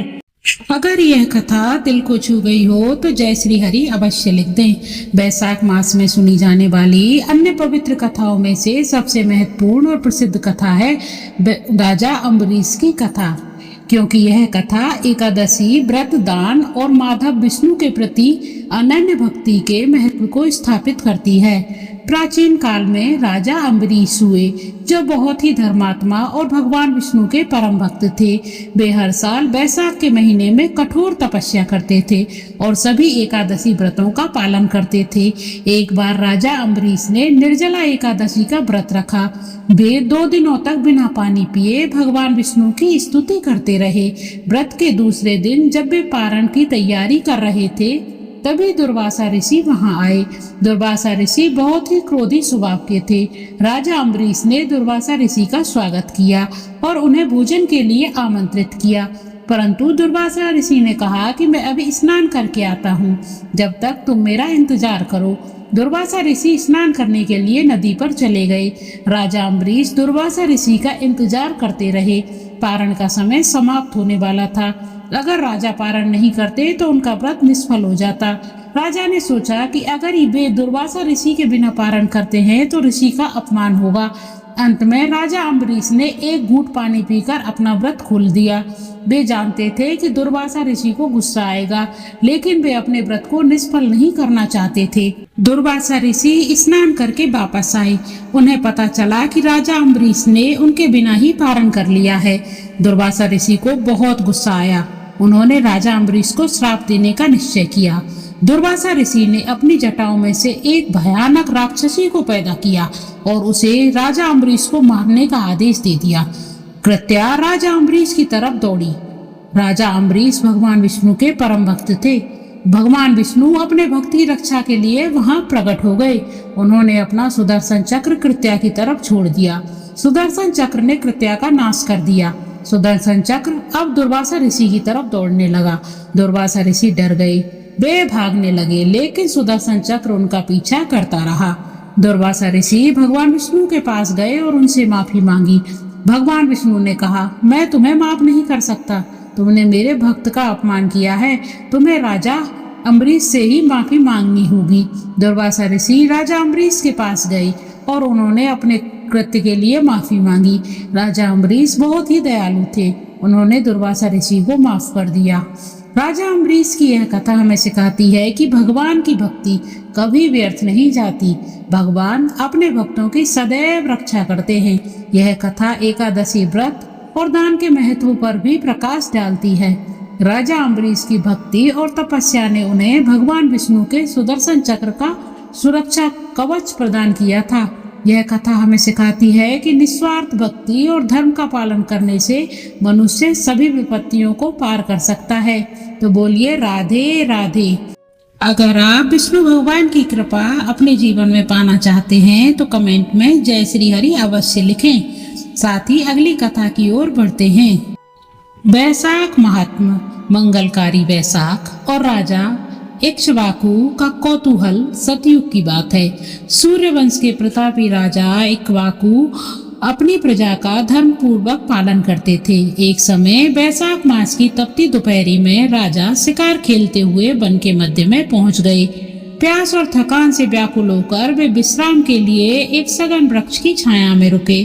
[SPEAKER 1] अगर यह कथा दिल को छू गई हो तो जय श्री हरि अवश्य लिख दें। वैशाख मास में सुनी जाने वाली अन्य पवित्र कथाओं में से सबसे महत्वपूर्ण और प्रसिद्ध कथा है राजा अम्बरीश की कथा, क्योंकि यह कथा एकादशी व्रत, दान और माधव विष्णु के प्रति अनन्य भक्ति के महत्व को स्थापित करती है। प्राचीन काल में राजा अम्बरीश हुए जो बहुत ही धर्मात्मा और भगवान विष्णु के परम भक्त थे। वे हर साल वैशाख के महीने में कठोर तपस्या करते थे और सभी एकादशी व्रतों का पालन करते थे। एक बार राजा अम्बरीश ने निर्जला एकादशी का व्रत रखा। वे 2 दिनों तक बिना पानी पिए भगवान विष्णु की स्तुति करते रहे। व्रत के दूसरे दिन जब वे पारण की तैयारी कर रहे थे तभी दुर्वासा ऋषि वहां आए। दुर्वासा ऋषि बहुत ही क्रोधी स्वभाव के थे। राजा अम्बरीश ने दुर्वासा ऋषि का स्वागत किया और उन्हें भोजन के लिए आमंत्रित किया, परंतु दुर्वासा ऋषि ने कहा कि मैं अभी स्नान करके आता हूँ, जब तक तुम मेरा इंतजार करो। दुर्वासा ऋषि स्नान करने के लिए नदी पर चले गए। राजा अम्बरीश दुर्वासा ऋषि का इंतजार करते रहे। पारण का समय समाप्त होने वाला था। अगर राजा पारण नहीं करते तो उनका व्रत निष्फल हो जाता। राजा ने सोचा कि अगर वे दुर्वासा ऋषि के बिना पारण करते हैं तो ऋषि का अपमान होगा। अंत में राजा अम्बरीश ने एक घूंट पानी पीकर अपना व्रत खोल दिया। वे जानते थे कि दुर्वासा ऋषि को गुस्सा आएगा, लेकिन वे अपने व्रत को निष्फल नहीं करना चाहते थे। दुर्वासा ऋषि स्नान करके वापस आए। उन्हें पता चला कि राजा अम्बरीश ने उनके बिना ही पारण कर लिया है। दुर्वासा ऋषि को बहुत गुस्सा आया। उन्होंने राजा अम्बरीश को श्राप देने का निश्चय किया। दुर्वासा ऋषि ने अपनी जटाओं में से एक भयानक राक्षसी को पैदा किया और उसे राजा अम्बरीश को मारने का आदेश दे दिया। कृत्या राजा अम्बरीश की तरफ दौड़ी। राजा अम्बरीश भगवान विष्णु के परम भक्त थे। भगवान विष्णु अपने भक्त की रक्षा के लिए वहां प्रकट हो गए। उन्होंने अपना सुदर्शन चक्र कृत्या की तरफ छोड़ दिया। सुदर्शन चक्र ने कृत्या का नाश कर दिया। सुदर्शन चक्र अब दुर्वासा ऋषि की तरफ दौड़ने लगा। दुर्वासा ऋषि डर गए। वे भागने लगे, लेकिन सुदर्शन चक्र उनका पीछा करता रहा। दुर्वासा ऋषि भगवान विष्णु के पास गए और उनसे माफी मांगी। भगवान विष्णु ने कहा, मैं तुम्हें माफ नहीं कर सकता, तुमने मेरे भक्त का अपमान किया है, तुम्हें राजा अम्बरीश से ही माफी मांगनी होगी। दुर्वासा ऋषि राजा अम्बरीश के पास गए और उन्होंने अपने कृत्य के लिए माफी मांगी। राजा अम्बरीश बहुत ही दयालु थे, उन्होंने दुर्वासा ऋषि को माफ कर दिया। राजा अम्बरीश की यह कथा हमें सिखाती है कि भगवान की भक्ति कभी व्यर्थ नहीं जाती। भगवान अपने भक्तों की सदैव रक्षा करते हैं। यह कथा एकादशी व्रत और दान के महत्व पर भी प्रकाश डालती है। राजा अम्बरीश की भक्ति और तपस्या ने उन्हें भगवान विष्णु के सुदर्शन चक्र का सुरक्षा कवच प्रदान किया था। यह कथा हमें सिखाती है कि निस्वार्थ भक्ति और धर्म का पालन करने से मनुष्य सभी विपत्तियों को पार कर सकता है। तो बोलिए राधे राधे। अगर आप विष्णु भगवान की कृपा अपने जीवन में पाना चाहते हैं तो कमेंट में जय श्री हरि अवश्य लिखें। साथ ही अगली कथा की ओर बढ़ते हैं। वैशाख महात्मा। मंगलकारी वैशाख और राजा इक्ष्वाकु का कौतूहल सतयुग की बात है। सूर्य वंश के प्रतापी राजा इक्ष्वाकु अपनी प्रजा का धर्म पूर्वक पालन करते थे। एक समय वैशाख मास की तपती दोपहरी में राजा शिकार खेलते हुए वन के मध्य में पहुंच गए। प्यास और थकान से व्याकुल होकर वे विश्राम के लिए एक सघन वृक्ष की छाया में रुके।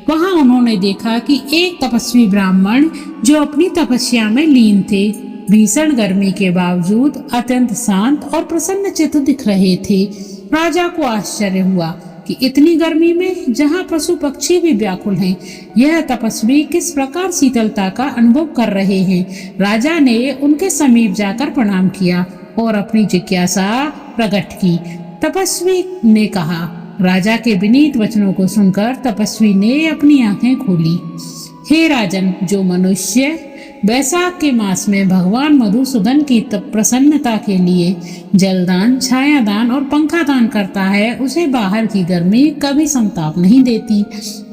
[SPEAKER 1] वहां उन्होंने देखा कि एक तपस्वी ब्राह्मण जो अपनी तपस्या में लीन थे, भीषण गर्मी के बावजूद अत्यंत शांत और प्रसन्न चित्त दिख रहे थे। राजा को आश्चर्य हुआ कि इतनी गर्मी में जहाँ पशु पक्षी भी व्याकुल हैं, यह तपस्वी किस प्रकार शीतलता का अनुभव कर रहे हैं। राजा ने उनके समीप जाकर प्रणाम किया और अपनी जिज्ञासा प्रकट की। तपस्वी ने कहा। राजा के विनीत वचनों को सुनकर तपस्वी ने अपनी आंखें खोली। हे राजन, जो मनुष्य वैशाख के मास में भगवान मधुसूदन की प्रसन्नता के लिए जलदान, छायादान और पंखा दान करता है, उसे बाहर की गर्मी कभी संताप नहीं देती।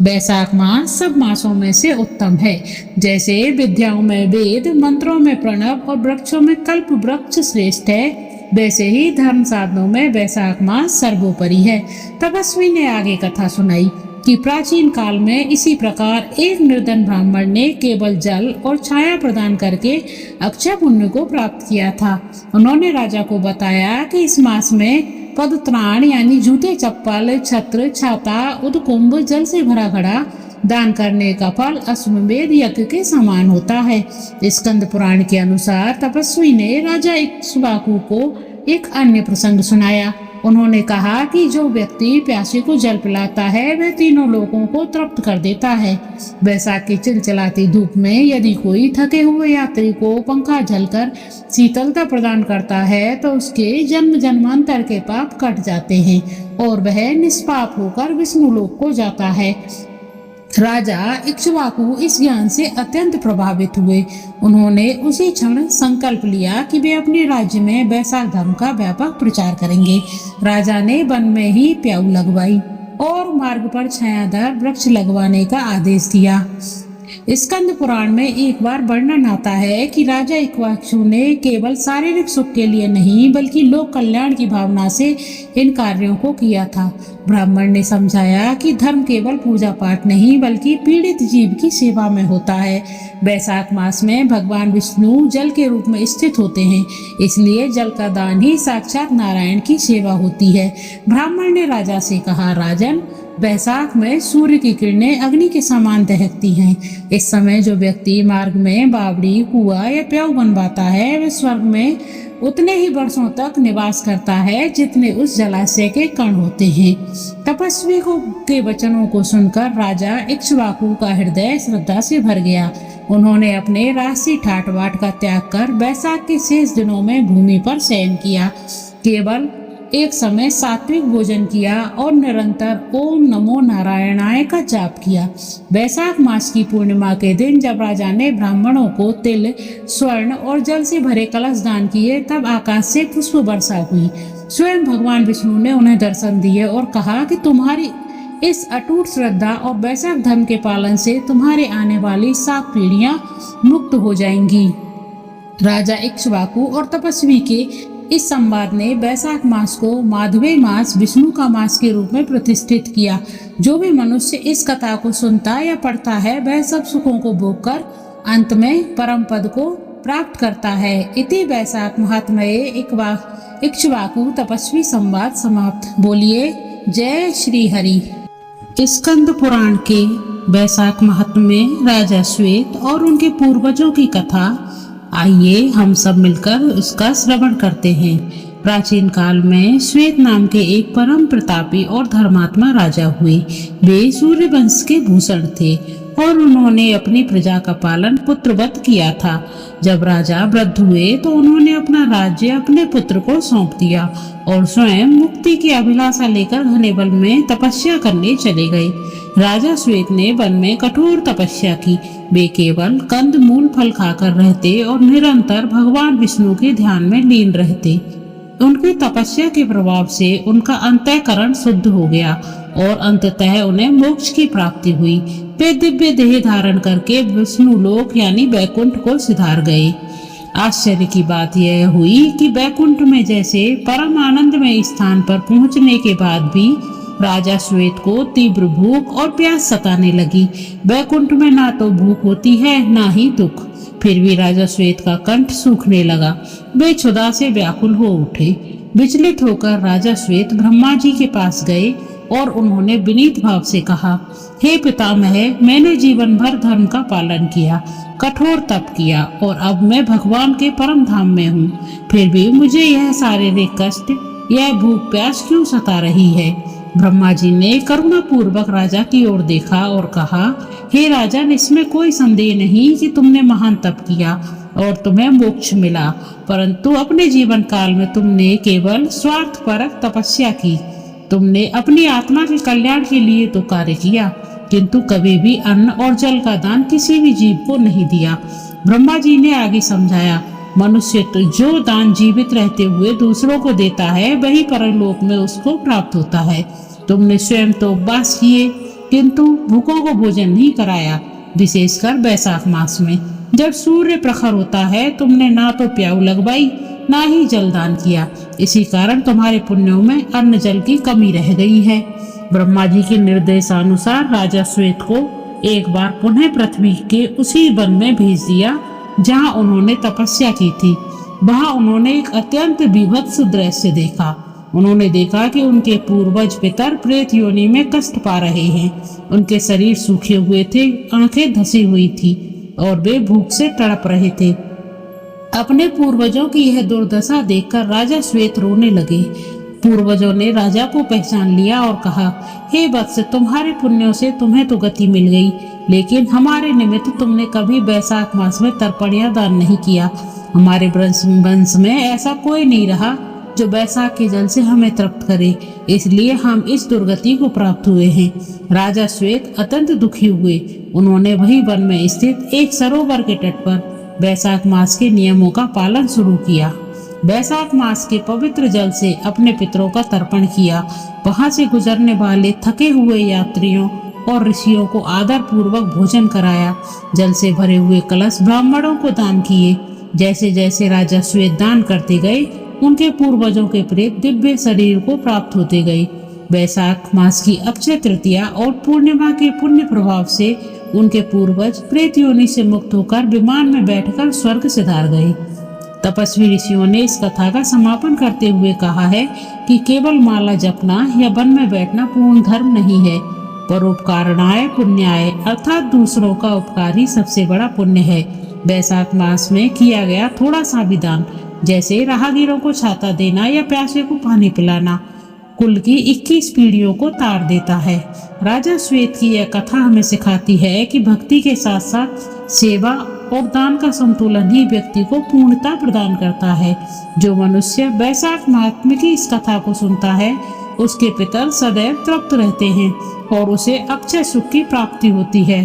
[SPEAKER 1] वैशाख मास सब मासों में से उत्तम है। जैसे विद्याओं में वेद, मंत्रों में प्रणव और वृक्षों में कल्प वृक्ष श्रेष्ठ है, वैसे ही धर्म साधनों में वैशाख मास सर्वोपरि है। तपस्वी ने आगे कथा सुनाई कि प्राचीन काल में इसी प्रकार एक निर्धन ब्राह्मण ने केवल जल और छाया प्रदान करके अक्षय पुण्य को प्राप्त किया था। उन्होंने राजा को बताया कि इस मास में पदत्राण यानी जूते, चप्पल, छत्र, छाता, उदकुंभ, जल से भरा घड़ा दान करने का फल अश्वमेध यज्ञ के समान होता है। स्कंद पुराण के अनुसार तपस्वी ने राजा इक्ष्वाकु को एक अन्य प्रसंग सुनाया। उन्होंने कहा कि जो व्यक्ति प्यासे को जल पिलाता है वह तीनों लोगों को तृप्त कर देता है। वैशाख की चिलचिलाती धूप में यदि कोई थके हुए यात्री को पंखा झलकर शीतलता प्रदान करता है तो उसके जन्म जन्मांतर के पाप कट जाते हैं और वह निष्पाप होकर विष्णु लोक को जाता है। राजा इक्ष्वाकु इस ज्ञान से अत्यंत प्रभावित हुए। उन्होंने उसी क्षण संकल्प लिया कि वे अपने राज्य में वैशाख धर्म का व्यापक प्रचार करेंगे। राजा ने वन में ही प्याऊ लगवाई और मार्ग पर छायादार वृक्ष लगवाने का आदेश दिया। स्कंद पुराण में एक बार वर्णन आता है कि राजा इक्ष्वाकु ने केवल शारीरिक सुख के लिए नहीं बल्कि लोक कल्याण की भावना से इन कार्यों को किया था। ब्राह्मण ने समझाया कि धर्म केवल पूजा पाठ नहीं बल्कि पीड़ित जीव की सेवा में होता है। वैशाख मास में भगवान विष्णु जल के रूप में स्थित होते हैं, इसलिए जल का दान ही साक्षात नारायण की सेवा होती है। ब्राह्मण ने राजा से कहा, राजन, वैशाख में सूर्य की किरणें अग्नि के समान दहकती हैं। इस समय जो व्यक्ति मार्ग में बावड़ी, कुआं या प्याऊ बनवाता है वह स्वर्ग में उतने ही वर्षों तक निवास करता है जितने उस जलाशय के कण होते हैं। तपस्वी के वचनों को सुनकर राजा इक्ष्वाकु का हृदय श्रद्धा से भर गया। उन्होंने अपने राजसी ठाट बाट का त्याग कर वैशाख के शेष दिनों में भूमि पर शयन किया, केवल एक समय सात्विक भोजन किया और निरंतर ओम नमो नारायणाय का जाप किया। वैशाख मास की पूर्णिमा के दिन जब राजा ने ब्राह्मणों को तिल, स्वर्ण और जल से भरे कलश दान किए तब आकाश से पुष्प वर्षा हुई। स्वयं भगवान विष्णु ने उन्हें दर्शन दिए और कहा कि तुम्हारी इस अटूट श्रद्धा और वैशाख धर्म के पालन से तुम्हारे आने वाली 7 पीढ़ियां मुक्त हो जाएंगी। राजा इक्ष्वाकु और तपस्वी के इस संवाद ने वैशाख मास को माधवी मास, विष्णु का मास के रूप में प्रतिष्ठित किया। जो भी मनुष्य इस कथा को सुनता या पढ़ता है वह सब सुखों को भोगकर अंत में परम पद को प्राप्त करता है। इति वैशाख महात्म्ये इक्ष्वाकु तपस्वी संवाद समाप्त। बोलिए जय श्री हरि। स्कंद पुराण के वैशाख महात्म्य में राजा श्वेत और उनके पूर्वजों की कथा, आइए हम सब मिलकर उसका श्रवण करते हैं। प्राचीन काल में श्वेत नाम के एक परम प्रतापी और धर्मात्मा राजा हुए। वे सूर्य वंश के भूषण थे और उन्होंने अपनी प्रजा का पालन पुत्रवत किया था। जब राजा वृद्ध हुए तो उन्होंने अपना राज्य अपने पुत्र को सौंप दिया और स्वयं मुक्ति की अभिलाषा लेकर घने वन में तपस्या करने चले गए। राजा श्वेत ने वन में कठोर तपस्या की। वे केवल कंद मूल फल खाकर रहते और निरंतर भगवान विष्णु के ध्यान में लीन रहते। उनकी तपस्या के प्रभाव से उनका अंतःकरण शुद्ध हो गया और अंततः उन्हें मोक्ष की प्राप्ति हुई। वे दिव्य देह धारण करके विष्णु लोक यानी वैकुंठ को सिधार गए। आश्चर्य की बात यह हुई कि वैकुंठ में जैसे परम आनंदमय स्थान पर पहुंचने के बाद भी राजा श्वेत को तीव्र भूख और प्यास सताने लगी। वैकुंठ में ना तो भूख होती है ना ही दुख, फिर भी राजा श्वेत का कंठ सूखने लगा। वे क्षुधा से व्याकुल हो उठे। विचलित होकर राजा श्वेत ब्रह्मा जी के पास गए और उन्होंने विनीत भाव से कहा, हे पितामह, मैंने जीवन भर धर्म का पालन किया, कठोर तप किया और अब मैं भगवान के परम धाम में हूँ। फिर भी मुझे यह शारीरिक कष्ट, यह भूख प्यास क्यों सता रही है? ब्रह्मा जी ने करुणा पूर्वक राजा की ओर देखा और कहा, हे राजन, इसमें कोई संदेह नहीं कि तुमने महान तप किया और तुम्हें मोक्ष मिला, परंतु अपने जीवन काल में तुमने केवल स्वार्थपरक तपस्या की। तुमने अपनी आत्मा के कल्याण के लिए तो कार्य किया, किंतु कभी भी अन्न और जल का दान किसी भी जीव को नहीं दिया। ब्रह्मा जी ने आगे समझाया, मनुष्य तो जो दान जीवित रहते हुए दूसरों को देता है वही परलोक में उसको प्राप्त होता है। तुमने स्वयं तो उपवास किए किंतु भूखों को भोजन नहीं कराया, विशेषकर वैशाख मास में जब सूर्य प्रखर होता है तुमने ना तो प्याऊ लगवाई ना ही जलदान किया। इसी कारण तुम्हारे पुण्यों में अन्न जल की कमी रह गई है। ब्रह्मा जी के निर्देशानुसार राजा श्वेत को एक बार पुनः पृथ्वी के उसी वन में भेज दिया जहाँ उन्होंने तपस्या की थी। वहाँ उन्होंने एक अत्यंत विभत्स दृश्य देखा। उन्होंने देखा कि उनके पूर्वज पितर प्रेत योनि में कष्ट पा रहे हैं। उनके शरीर सूखे हुए थे, आंखें धसी हुई थी और वे भूख से तड़प रहे थे। अपने पूर्वजों की यह दुर्दशा देखकर राजा श्वेत रोने लगे। पूर्वजों ने राजा को पहचान लिया और कहा, हे वत्स, तुम्हारे पुण्यों से तुम्हें तो गति मिल गई, लेकिन हमारे निमित्त तुमने कभी वैशाख मास में तर्पण या दान नहीं किया। हमारे वंश में ऐसा कोई नहीं रहा जो वैशाख के जल से हमें तृप्त करे, इसलिए हम इस दुर्गति को प्राप्त हुए हैं। राजा श्वेत अत्यंत दुखी हुए। उन्होंने वही वन में स्थित एक सरोवर के तट पर वैशाख मास के नियमों का पालन शुरू किया। वैशाख मास के पवित्र जल से अपने पितरों का तर्पण किया। वहां से गुजरने वाले थके हुए यात्रियों और ऋषियों को आदर पूर्वक भोजन कराया। जल से भरे हुए कलश ब्राह्मणों को दान किए। जैसे जैसे राजा श्वेत दान करते गए उनके पूर्वजों के प्रेत दिव्य शरीर को प्राप्त होते गए। वैशाख मास की अक्षय तृतीया और पूर्णिमा के पुण्य प्रभाव से उनके पूर्वज प्रेत योनि से मुक्त होकर विमान में बैठकर स्वर्ग सिधार गए। तपस्वी ऋषियों ने इस कथा का समापन करते हुए कहा है कि केवल माला जपना या वन में बैठना पूर्ण धर्म नहीं है, परोपकारणाय पुण्याय अर्थात दूसरों का उपकार ही सबसे बड़ा पुण्य है। वैशाख मास में किया गया थोड़ा सा भी दान, जैसे राहगीरों को छाता देना या प्यासे को पानी पिलाना, कुल की 21 पीढ़ियों को तार देता है। राजा श्वेत की यह कथा हमें सिखाती है कि भक्ति के साथ साथ सेवा और दान का संतुलन ही व्यक्ति को पूर्णता प्रदान करता है। जो मनुष्य वैशाख महात्म्य की इस कथा को सुनता है उसके पितर सदैव तृप्त रहते हैं और उसे अक्षय सुख की प्राप्ति होती है।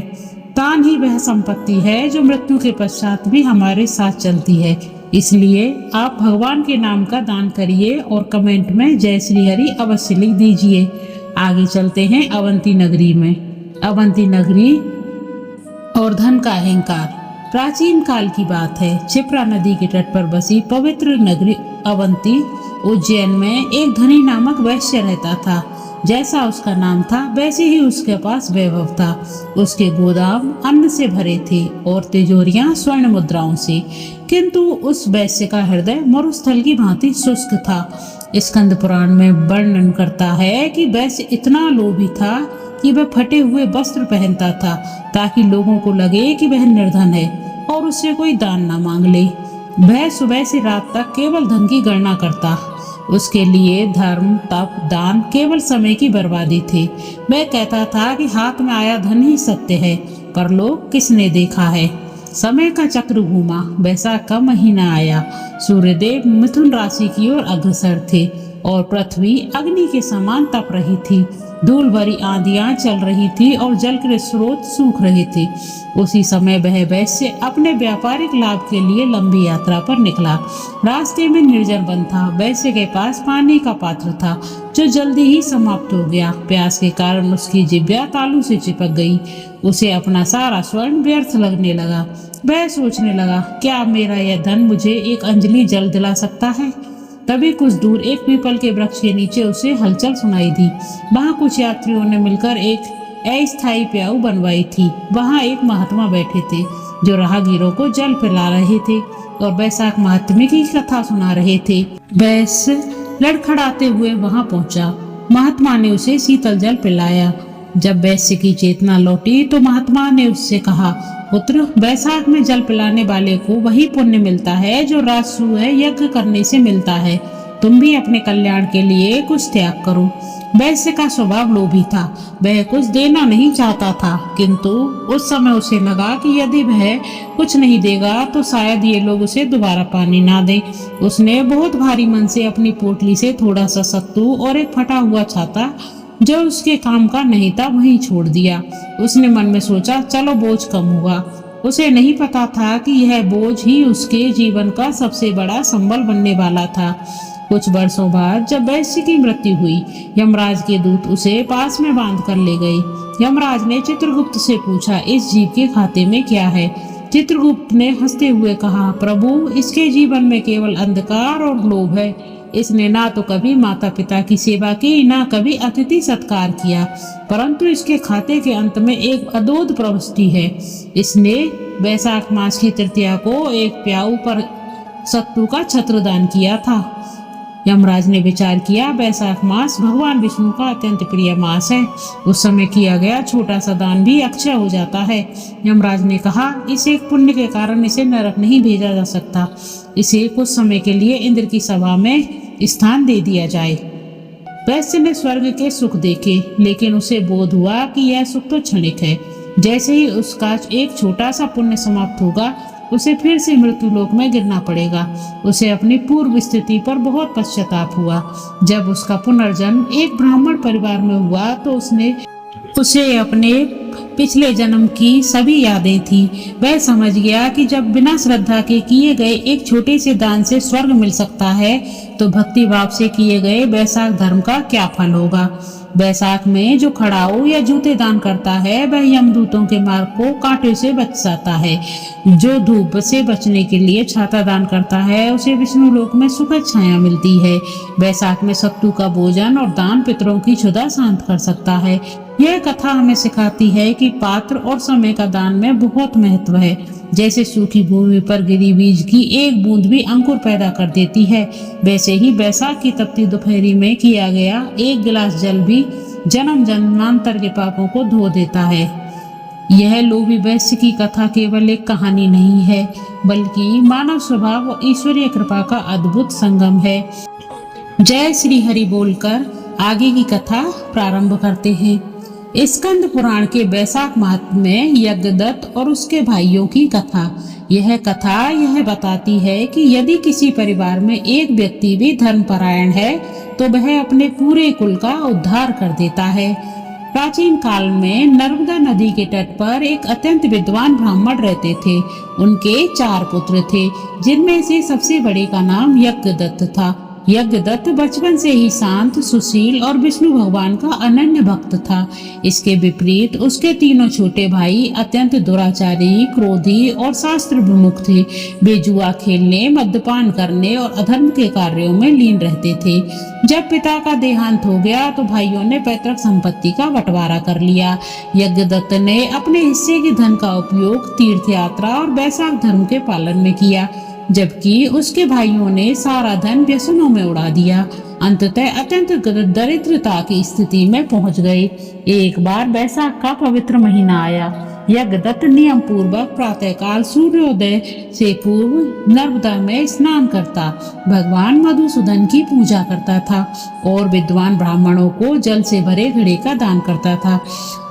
[SPEAKER 1] दान ही वह संपत्ति है जो मृत्यु के पश्चात भी हमारे साथ चलती है। इसलिए आप भगवान के नाम का दान करिए और कमेंट में जय श्री हरि अवश्य लिख दीजिए। आगे चलते हैं अवंती नगरी में। अवंती नगरी और धन का अहंकार। प्राचीन काल की बात है। क्षिप्रा नदी के तट पर बसी पवित्र नगरी अवंती उज्जैन में एक धनी नामक वैश्य रहता था। जैसा उसका नाम था वैसे ही उसके पास वैभव था। उसके गोदाम अन्न से भरे थे और तिजोरियां स्वर्ण मुद्राओं से। किंतु उस वैश्य का हृदय मरुस्थल की भांति शुष्क था। स्कंद पुराण में वर्णन करता है कि वैश्य इतना लोभी था कि वह फटे हुए वस्त्र पहनता था ताकि लोगों को लगे कि वह निर्धन है और उससे कोई दान न मांग ले। वह सुबह से रात तक केवल धन की गणना करता। उसके लिए धर्म तप दान केवल समय की बर्बादी थे। वह कहता था कि हाथ में आया धन ही सत्य है, पर लोग किसने देखा है। समय का चक्र घूमा, वैसाख का महीना आया। सूर्यदेव मिथुन राशि की ओर अग्रसर थे और पृथ्वी अग्नि के समान तप रही थी। धूल भरी आंधियां चल रही थी और जल के स्रोत सूख रहे थे। उसी समय वह वैश्य अपने व्यापारिक लाभ के लिए लंबी यात्रा पर निकला। रास्ते में निर्जन वन था। वैश्य के पास पानी का पात्र था जो जल्दी ही समाप्त हो गया। प्यास के कारण उसकी जिह्वा तालू से चिपक गई। उसे अपना सारा स्वर्ण व्यर्थ लगने लगा। वह सोचने लगा, क्या मेरा यह धन मुझे एक अंजलि जल दिला सकता है। तभी कुछ दूर एक पीपल के वृक्ष के नीचे उसे हलचल सुनाई दी। वहां कुछ यात्रियों ने मिलकर एक अस्थायी प्याऊ बनवाई थी। वहां एक महात्मा बैठे थे जो राहगीरों को जल पिला रहे थे और वैशाख महात्म्य की कथा सुना रहे थे। वैश्य लड़खड़ाते हुए वहां पहुंचा। महात्मा ने उसे शीतल जल पिलाया। जब वैश्य की चेतना लौटी तो महात्मा ने उससे कहा, पुत्र, वैशाख में जल पिलाने वाले को वही पुण्य मिलता है जो राजसूय यज्ञ करने से मिलता है। तुम भी अपने कल्याण के लिए कुछ त्याग करो। वैश्य का स्वभाव लोभी था। वह कुछ देना नहीं चाहता था, किंतु उस समय उसे लगा कि यदि वह कुछ नहीं देगा तो शायद ये लोग उसे दोबारा पानी ना दें। उसने बहुत भारी मन से अपनी पोटली से थोड़ा सा सत्तू और एक फटा हुआ छाता जो उसके काम का नहीं था वहीं छोड़ दिया। उसने मन में सोचा, चलो बोझ कम हुआ। उसे नहीं पता था कि यह बोझ ही उसके जीवन का सबसे बड़ा संबल बनने वाला था। कुछ वर्षों बाद जब वैश्य की मृत्यु हुई, यमराज के दूत उसे पास में बांध कर ले गए। यमराज ने चित्रगुप्त से पूछा, इस जीव के खाते में क्या है। चित्रगुप्त ने हंसते हुए कहा, प्रभु, इसके जीवन में केवल अंधकार और लोभ है। इसने ना तो कभी माता पिता की सेवा की, ना कभी अतिथि सत्कार किया, परंतु इसके खाते के अंत में एक अदोद प्रविष्टि है। इसने वैशाख मास की तृतीया को एक प्याऊ पर सत्तू का छत्र दान किया था। यमराज ने विचार किया, वैशाख मास भगवान विष्णु का अत्यंत प्रिय मास है। उस समय किया गया छोटा सा दान भी अक्षय हो जाता है। यमराज ने कहा, इस एक पुण्य के कारण इसे नरक नहीं भेजा जा सकता। इसे कुछ समय के लिए इंद्र की सभा में स्थान दे दिया जाए। वैश्य ने स्वर्ग के सुख देखे, लेकिन उसे बोध हुआ कि यह सुख तो क्षणिक है। जैसे ही उसका एक छोटा सा पुण्य समाप्त होगा, उसे फिर से मृत्यु लोक में गिरना पड़ेगा। उसे अपनी पूर्व स्थिति पर बहुत पश्चाताप हुआ। जब उसका पुनर्जन्म एक ब्राह्मण परिवार में हुआ तो उसे अपने पिछले जन्म की सभी यादें थी। वह समझ गया कि जब बिना श्रद्धा के किए गए एक छोटे से दान से स्वर्ग मिल सकता है, तो भक्ति भाव से किए गए वैशाख धर्म का क्या फल होगा। वैशाख में जो खड़ाऊ या जूते दान करता है, वह यमदूतों के मार्ग को कांटे से बच जाता है। जो धूप से बचने के लिए छाता दान करता है, उसे विष्णु लोक में सुखद छाया मिलती है। वैशाख में सत्तू का भोजन और दान पितरों की क्षुधा शांत कर सकता है। यह कथा हमें सिखाती है कि पात्र और समय का दान में बहुत महत्व है। जैसे सूखी भूमि पर गिरी बीज की एक बूंद भी अंकुर पैदा कर देती है, वैसे ही वैशाख की तपती दोपहरी में किया गया एक गिलास जल भी जन्म जन्मांतर के पापों को धो देता है। यह लोभी वैश्य की कथा केवल एक कहानी नहीं है, बल्कि मानव स्वभाव और ईश्वरीय कृपा का अद्भुत संगम है। जय श्री हरि बोलकर आगे की कथा प्रारंभ करते हैं। स्कंद पुराण के वैशाख माह में यज्ञदत्त और उसके भाइयों की कथा। यह कथा यह बताती है कि यदि किसी परिवार में एक व्यक्ति भी धर्मपरायण है, तो वह अपने पूरे कुल का उद्धार कर देता है। प्राचीन काल में नर्मदा नदी के तट पर एक अत्यंत विद्वान ब्राह्मण रहते थे। उनके 4 पुत्र थे, जिनमें से सबसे बड़े का नाम यज्ञदत्त था। यज्ञदत्त बचपन से ही शांत, सुशील और विष्णु भगवान का अनन्य भक्त था। इसके विपरीत उसके तीनों छोटे भाई अत्यंत दुराचारी, क्रोधी और शास्त्र विमुख थे। वे जुआ खेलने, मद्यपान करने और अधर्म के कार्यों में लीन रहते थे। जब पिता का देहांत हो गया तो भाइयों ने पैतृक संपत्ति का बंटवारा कर लिया। यज्ञदत्त ने अपने हिस्से के धन का उपयोग तीर्थ यात्रा और वैशाख धर्म के पालन में किया, जबकि उसके भाइयों ने सारा धन व्यसनों में उड़ा दिया। अंततः अत्यंत दरिद्रता की स्थिति में पहुंच गए। एक बार वैशाख का पवित्र महीना आया। यज्ञदत्त नियम पूर्वक प्रातःकाल सूर्योदय से पूर्व नर्मदा में स्नान करता, भगवान मधुसूदन की पूजा करता था और विद्वान ब्राह्मणों को जल से भरे घड़े का दान करता था।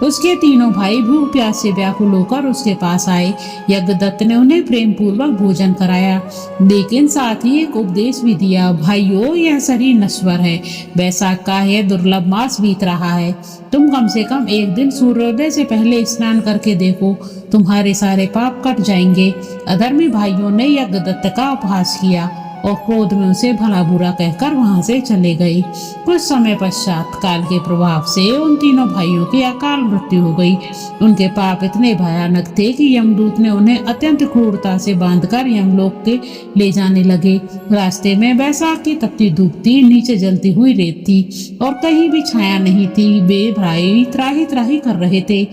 [SPEAKER 1] उसके तीनों भाई भूख प्यास से व्याकुल होकर उसके पास आए। यज्ञदत्त ने उन्हें प्रेम पूर्वक भोजन कराया, लेकिन साथ ही एक उपदेश भी दिया, भाइयों यह शरीर नश्वर है, वैशाख का यह दुर्लभ मास बीत रहा है, तुम कम से कम एक दिन सूर्योदय से पहले स्नान करके देखो, तुम्हारे सारे पाप कट जाएंगे। अधर्मी भाइयों ने यज्ञदत्त का उपहास किया और क्रोध में उसे भला बुरा कहकर वहां से चले गए। कुछ समय पश्चात काल के प्रभाव से उन तीनों भाइयों की अकाल मृत्यु हो गई। उनके पाप इतने भयानक थे कि यमदूत ने उन्हें अत्यंत क्रूरता से बांधकर यमलोक के ले जाने लगे। रास्ते में वैशाख की तपती धूप थी, नीचे जलती हुई रेत थी और कहीं भी छाया नहीं थी। वे भाई त्राही त्राही कर रहे थे।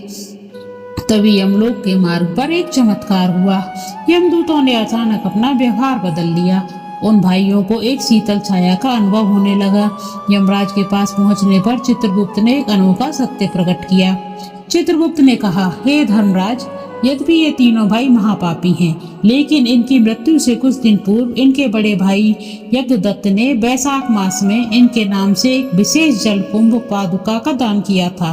[SPEAKER 1] तभी यमलोक के मार्ग पर एक चमत्कार हुआ। यमदूतों ने अचानक अपना व्यवहार बदल लिया। उन भाइयों को एक शीतल छाया का अनुभव होने लगा। यमराज के पास पहुंचने पर चित्रगुप्त ने एक अनोखा सत्य प्रकट किया। चित्रगुप्त ने कहा, हे धर्मराज, यद्यपि ये तीनों भाई महापापी हैं, लेकिन इनकी मृत्यु से कुछ दिन पूर्व इनके बड़े भाई यज्ञदत्त ने वैशाख मास में इनके नाम से एक विशेष जल कुंभ पादुका का दान किया था।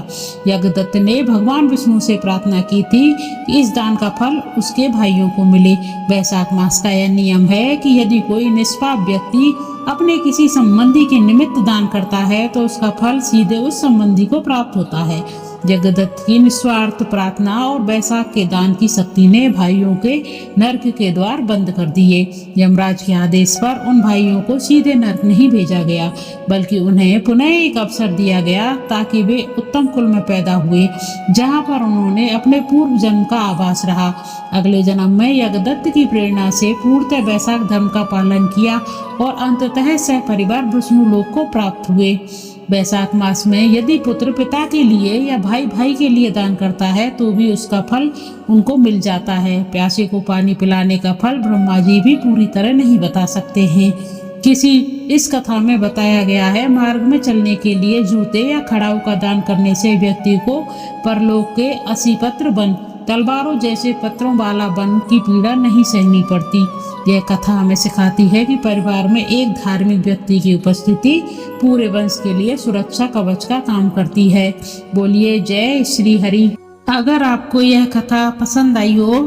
[SPEAKER 1] यज्ञदत्त ने भगवान विष्णु से प्रार्थना की थी कि इस दान का फल उसके भाइयों को मिले। वैशाख मास का यह नियम है कि यदि कोई निष्पाप व्यक्ति अपने किसी संबंधी के निमित्त दान करता है तो उसका फल सीधे उस संबंधी को प्राप्त होता है। यज्ञदत्त की निस्वार्थ प्रार्थना और वैशाख के दान की शक्ति ने भाइयों के नरक के द्वार बंद कर दिए। यमराज के आदेश पर उन भाइयों को सीधे नरक नहीं भेजा गया, बल्कि उन्हें पुनः एक अवसर दिया गया ताकि वे उत्तम कुल में पैदा हुए, जहां पर उन्होंने अपने पूर्व जन्म का आभास रहा। अगले जन्म में यज्ञदत्त की प्रेरणा से पूर्णतः वैशाख धर्म का पालन किया और अंततः सह परिवार विष्णु लोक को प्राप्त हुए। वैशाख मास में यदि पुत्र पिता के लिए या भाई भाई के लिए दान करता है तो भी उसका फल उनको मिल जाता है। प्यासे को पानी पिलाने का फल ब्रह्मा जी भी पूरी तरह नहीं बता सकते हैं। इस कथा में बताया गया है, मार्ग में चलने के लिए जूते या खड़ाऊ का दान करने से व्यक्ति को परलोक के असीपत्र वन, तलवारों जैसे पत्रों वाला वन की पीड़ा नहीं सहनी पड़ती। यह कथा हमें सिखाती है कि परिवार में एक धार्मिक व्यक्ति की उपस्थिति पूरे वंश के लिए सुरक्षा कवच का काम करती है। बोलिए जय श्री हरि। अगर आपको यह कथा पसंद आई हो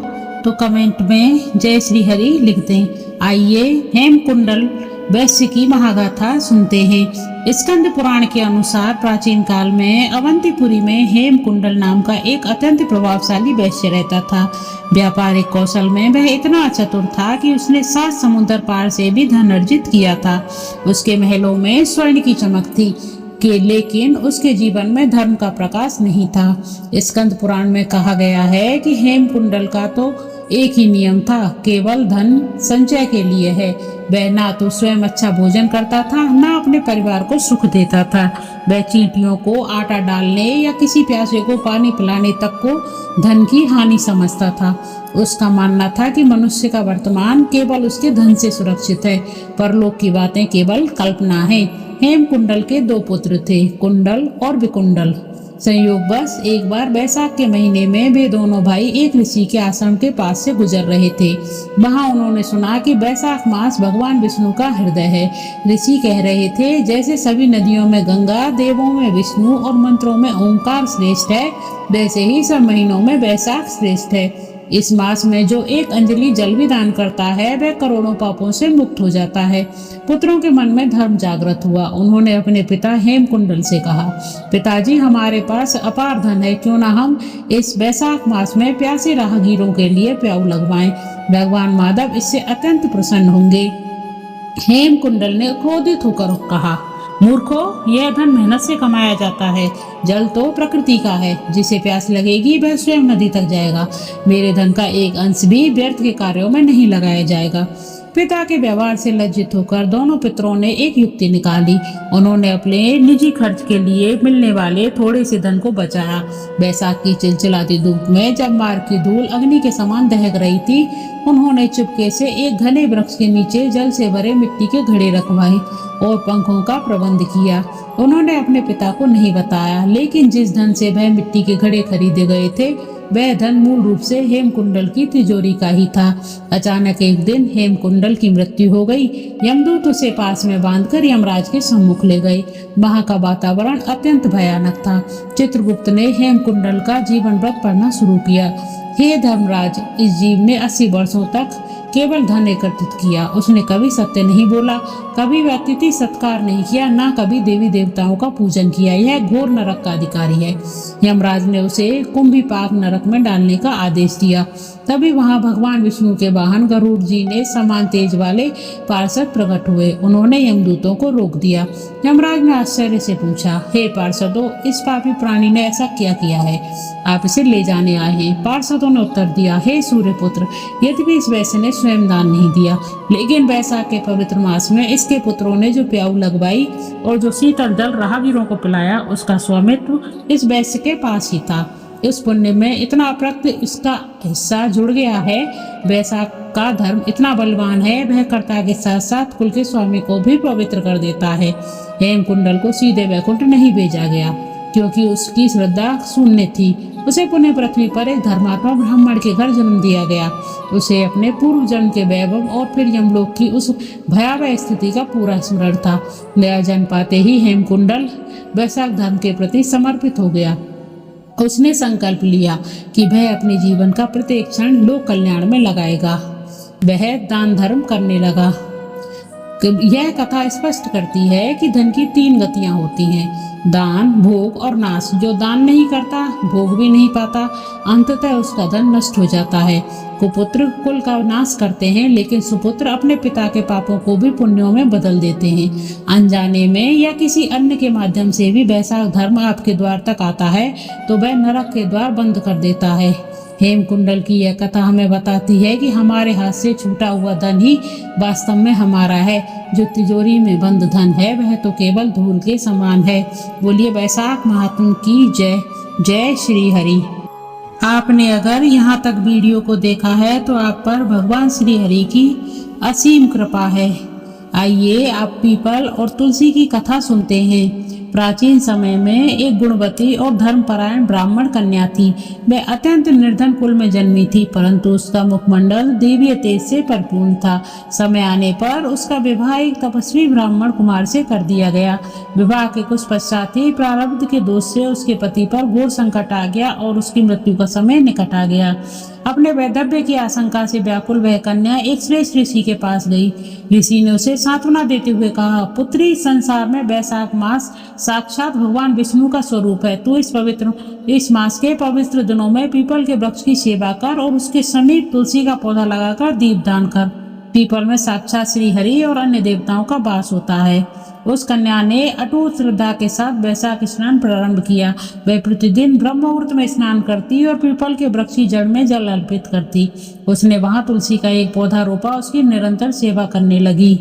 [SPEAKER 1] तो कमेंट में जय श्री हरि लिख दें। आइए हेमकुंडल वैश्य की महागाथा सुनते हैं। स्कंद पुराण के अनुसार प्राचीन काल में अवंतीपुरी में हेमकुंडल नाम का एक अत्यंत प्रभावशाली वैश्य रहता था। व्यापारिक कौशल में वह इतना चतुर था कि उसने 7 समुद्र पार से भी धन अर्जित किया था। उसके महलों में स्वर्ण की चमक थी लेकिन उसके जीवन में धर्म का प्रकाश नहीं था। स्कंद पुराण में कहा गया है कि हेमकुंडल का तो एक ही नियम था, केवल धन संचय के लिए है। वह ना तो स्वयं अच्छा भोजन करता था, ना अपने परिवार को सुख देता था। वह चींटियों को आटा डालने या किसी प्यासे को पानी पिलाने तक को धन की हानि समझता था। उसका मानना था कि मनुष्य का वर्तमान केवल उसके धन से सुरक्षित है, परलोक की बातें केवल कल्पना है। हेमकुंडल के 2 पुत्र थे, कुंडल और विकुंडल। संयोगवश एक बार वैशाख के महीने में वे दोनों भाई एक ऋषि के आश्रम के पास से गुजर रहे थे। वहां उन्होंने सुना कि वैशाख मास भगवान विष्णु का हृदय है। ऋषि कह रहे थे, जैसे सभी नदियों में गंगा, देवों में विष्णु और मंत्रों में ओंकार श्रेष्ठ है, वैसे ही सब महीनों में वैशाख श्रेष्ठ है। इस मास में जो एक अंजलि जल भी दान करता है वह करोड़ों पापों से मुक्त हो जाता है। पुत्रों के मन में धर्म जागृत हुआ। उन्होंने अपने पिता हेमकुंडल से कहा, पिताजी, हमारे पास अपार धन है, क्यों ना हम इस वैशाख मास में प्यासे राहगीरों के लिए प्याऊ लगवाएं। भगवान माधव इससे अत्यंत प्रसन्न होंगे। हेमकुंडल ने क्रोधित होकर कहा, मूर्खो, यह धन मेहनत से कमाया जाता है। जल तो प्रकृति का है, जिसे प्यास लगेगी वह स्वयं नदी तक जाएगा। मेरे धन का एक अंश भी व्यर्थ के कार्यों में नहीं लगाया जाएगा। पिता के व्यवहार से लज्जित होकर दोनों पितरों ने एक युक्ति निकाली। उन्होंने अपने निजी खर्च के लिए मिलने वाले थोड़े से धन को बचाया। बैसाख की चिलचिलाती धूप में जब मार्ग की धूल अग्नि के समान दहक रही थी, उन्होंने चुपके से एक घने वृक्ष के नीचे जल से भरे मिट्टी के घड़े रखवाए और पंखों का प्रबंध किया। उन्होंने अपने पिता को नहीं बताया, लेकिन जिस धन से वह मिट्टी के घड़े खरीदे गए थे वह धन मूल रूप से हेमकुंडल की तिजोरी का ही था। अचानक एक दिन हेमकुंडल की मृत्यु हो गई। यमदूत उसे पास में बांधकर यमराज के सम्मुख ले गए। वहां का वातावरण अत्यंत भयानक था। चित्रगुप्त ने हेमकुंडल का जीवन वृत्त पढ़ना शुरू किया। हे धर्मराज, इस जीव ने 80 वर्षों तक केवल धन एकत्रित किया। उसने कभी सत्य नहीं बोला, कभी अतिथि सत्कार नहीं किया, ना कभी देवी देवताओं का पूजन किया। यह घोर नरक का अधिकारी है। यमराज ने उसे कुंभीपाक नरक में डालने का आदेश दिया। तभी वहां भगवान विष्णु के वाहन गरुड़ जी ने समान तेज वाले पार्षद प्रकट हुए। उन्होंने यमदूतों को रोक दिया। यमराज ने आश्चर्य से पूछा, हे पार्षदों, इस पापी प्राणी ने ऐसा क्या किया है? आप इसे ले जाने आए हैं। पार्षदों ने उत्तर दिया, हे सूर्यपुत्र, यद्यपि इस वैश्य ने स्वयं दान नहीं दिया, लेकिन बैसाख के पवित्र मास में इसके पुत्रों ने जो प्याऊ लगवाई और जो शीतल जल राहगीरों को पिलाया, उसका स्वामित्व इस वैश्य के पास ही था। इस पुण्य में इतना अप्रक्त इसका हिस्सा जुड़ गया है। बैसाख का धर्म इतना बलवान है, वह कर्ता के साथ साथ कुल के स्वामी को भी पवित्र कर देता है। हेमकुंडल को सीधे वैकुंठ नहीं भेजा गया, क्योंकि उसकी श्रद्धा शून्य थी। उसे पुनः पृथ्वी पर एक धर्मात्मा ब्राह्मण के घर जन्म दिया गया। उसे अपने पूर्व जन्म के वैभव और फिर यमलोक की उस भयावह स्थिति का पूरा स्मरण था। नया जन्म पाते ही हेमकुंडल बैसाख धर्म के प्रति समर्पित हो गया। उसने संकल्प लिया कि वह अपने जीवन का प्रत्येक क्षण लोक कल्याण में लगाएगा। वह दान धर्म करने लगा। यह कथा स्पष्ट करती है कि धन की 3 गतियां होती हैं, दान, भोग और नाश। जो दान नहीं करता, भोग भी नहीं पाता, अंततः उसका धन नष्ट हो जाता है। कुपुत्र कुल का नाश करते हैं, लेकिन सुपुत्र अपने पिता के पापों को भी पुण्यों में बदल देते हैं। अनजाने में या किसी अन्य के माध्यम से भी बैसाख धर्म आपके द्वार तक आता है तो वह नरक के द्वार बंद कर देता है। हेमकुंडल की यह कथा हमें बताती है कि हमारे हाथ से छूटा हुआ धन ही वास्तव में हमारा है। जो तिजोरी में बंद धन है वह तो केवल धूल के समान है। बोलिए बैसाख महात्मा की जय। जय श्री हरि। आपने अगर यहाँ तक वीडियो को देखा है तो आप पर भगवान श्री हरि की असीम कृपा है। आइए आप पीपल और तुलसी की कथा सुनते हैं। प्राचीन समय में एक गुणवती और धर्मपरायण ब्राह्मण कन्या थी। वह अत्यंत निर्धन कुल में जन्मी थी, परंतु उसका मुखमंडल देवीय तेज से परिपूर्ण था। समय आने पर उसका विवाह एक तपस्वी ब्राह्मण कुमार से कर दिया गया। विवाह के कुछ पश्चात ही प्रारब्ध के दोष से उसके पति पर घोर संकट आ गया और उसकी मृत्यु का समय निकट आ गया। अपने वैधव्य की आशंका से व्याकुल वह कन्या एक श्रेष्ठ ऋषि के पास गई। ऋषि ने उसे सांत्वना देते हुए कहा, पुत्री, संसार में बैसाख मास साक्षात भगवान विष्णु का स्वरूप है। तू इस मास के पवित्र दिनों में पीपल के वृक्ष की सेवा कर और उसके समीप तुलसी का पौधा लगाकर दीपदान कर। पीपल में साक्षात श्री हरि और अन्य देवताओं का वास होता है। उस कन्या ने अटूट श्रद्धा के साथ बैसाख स्नान प्रारंभ किया। वह प्रतिदिन ब्रह्म मुहूर्त में स्नान करती और पीपल के वृक्ष की जड़ में जल अर्पित करती। उसने वहां तुलसी का एक पौधा रोपा, उसकी निरंतर सेवा करने लगी।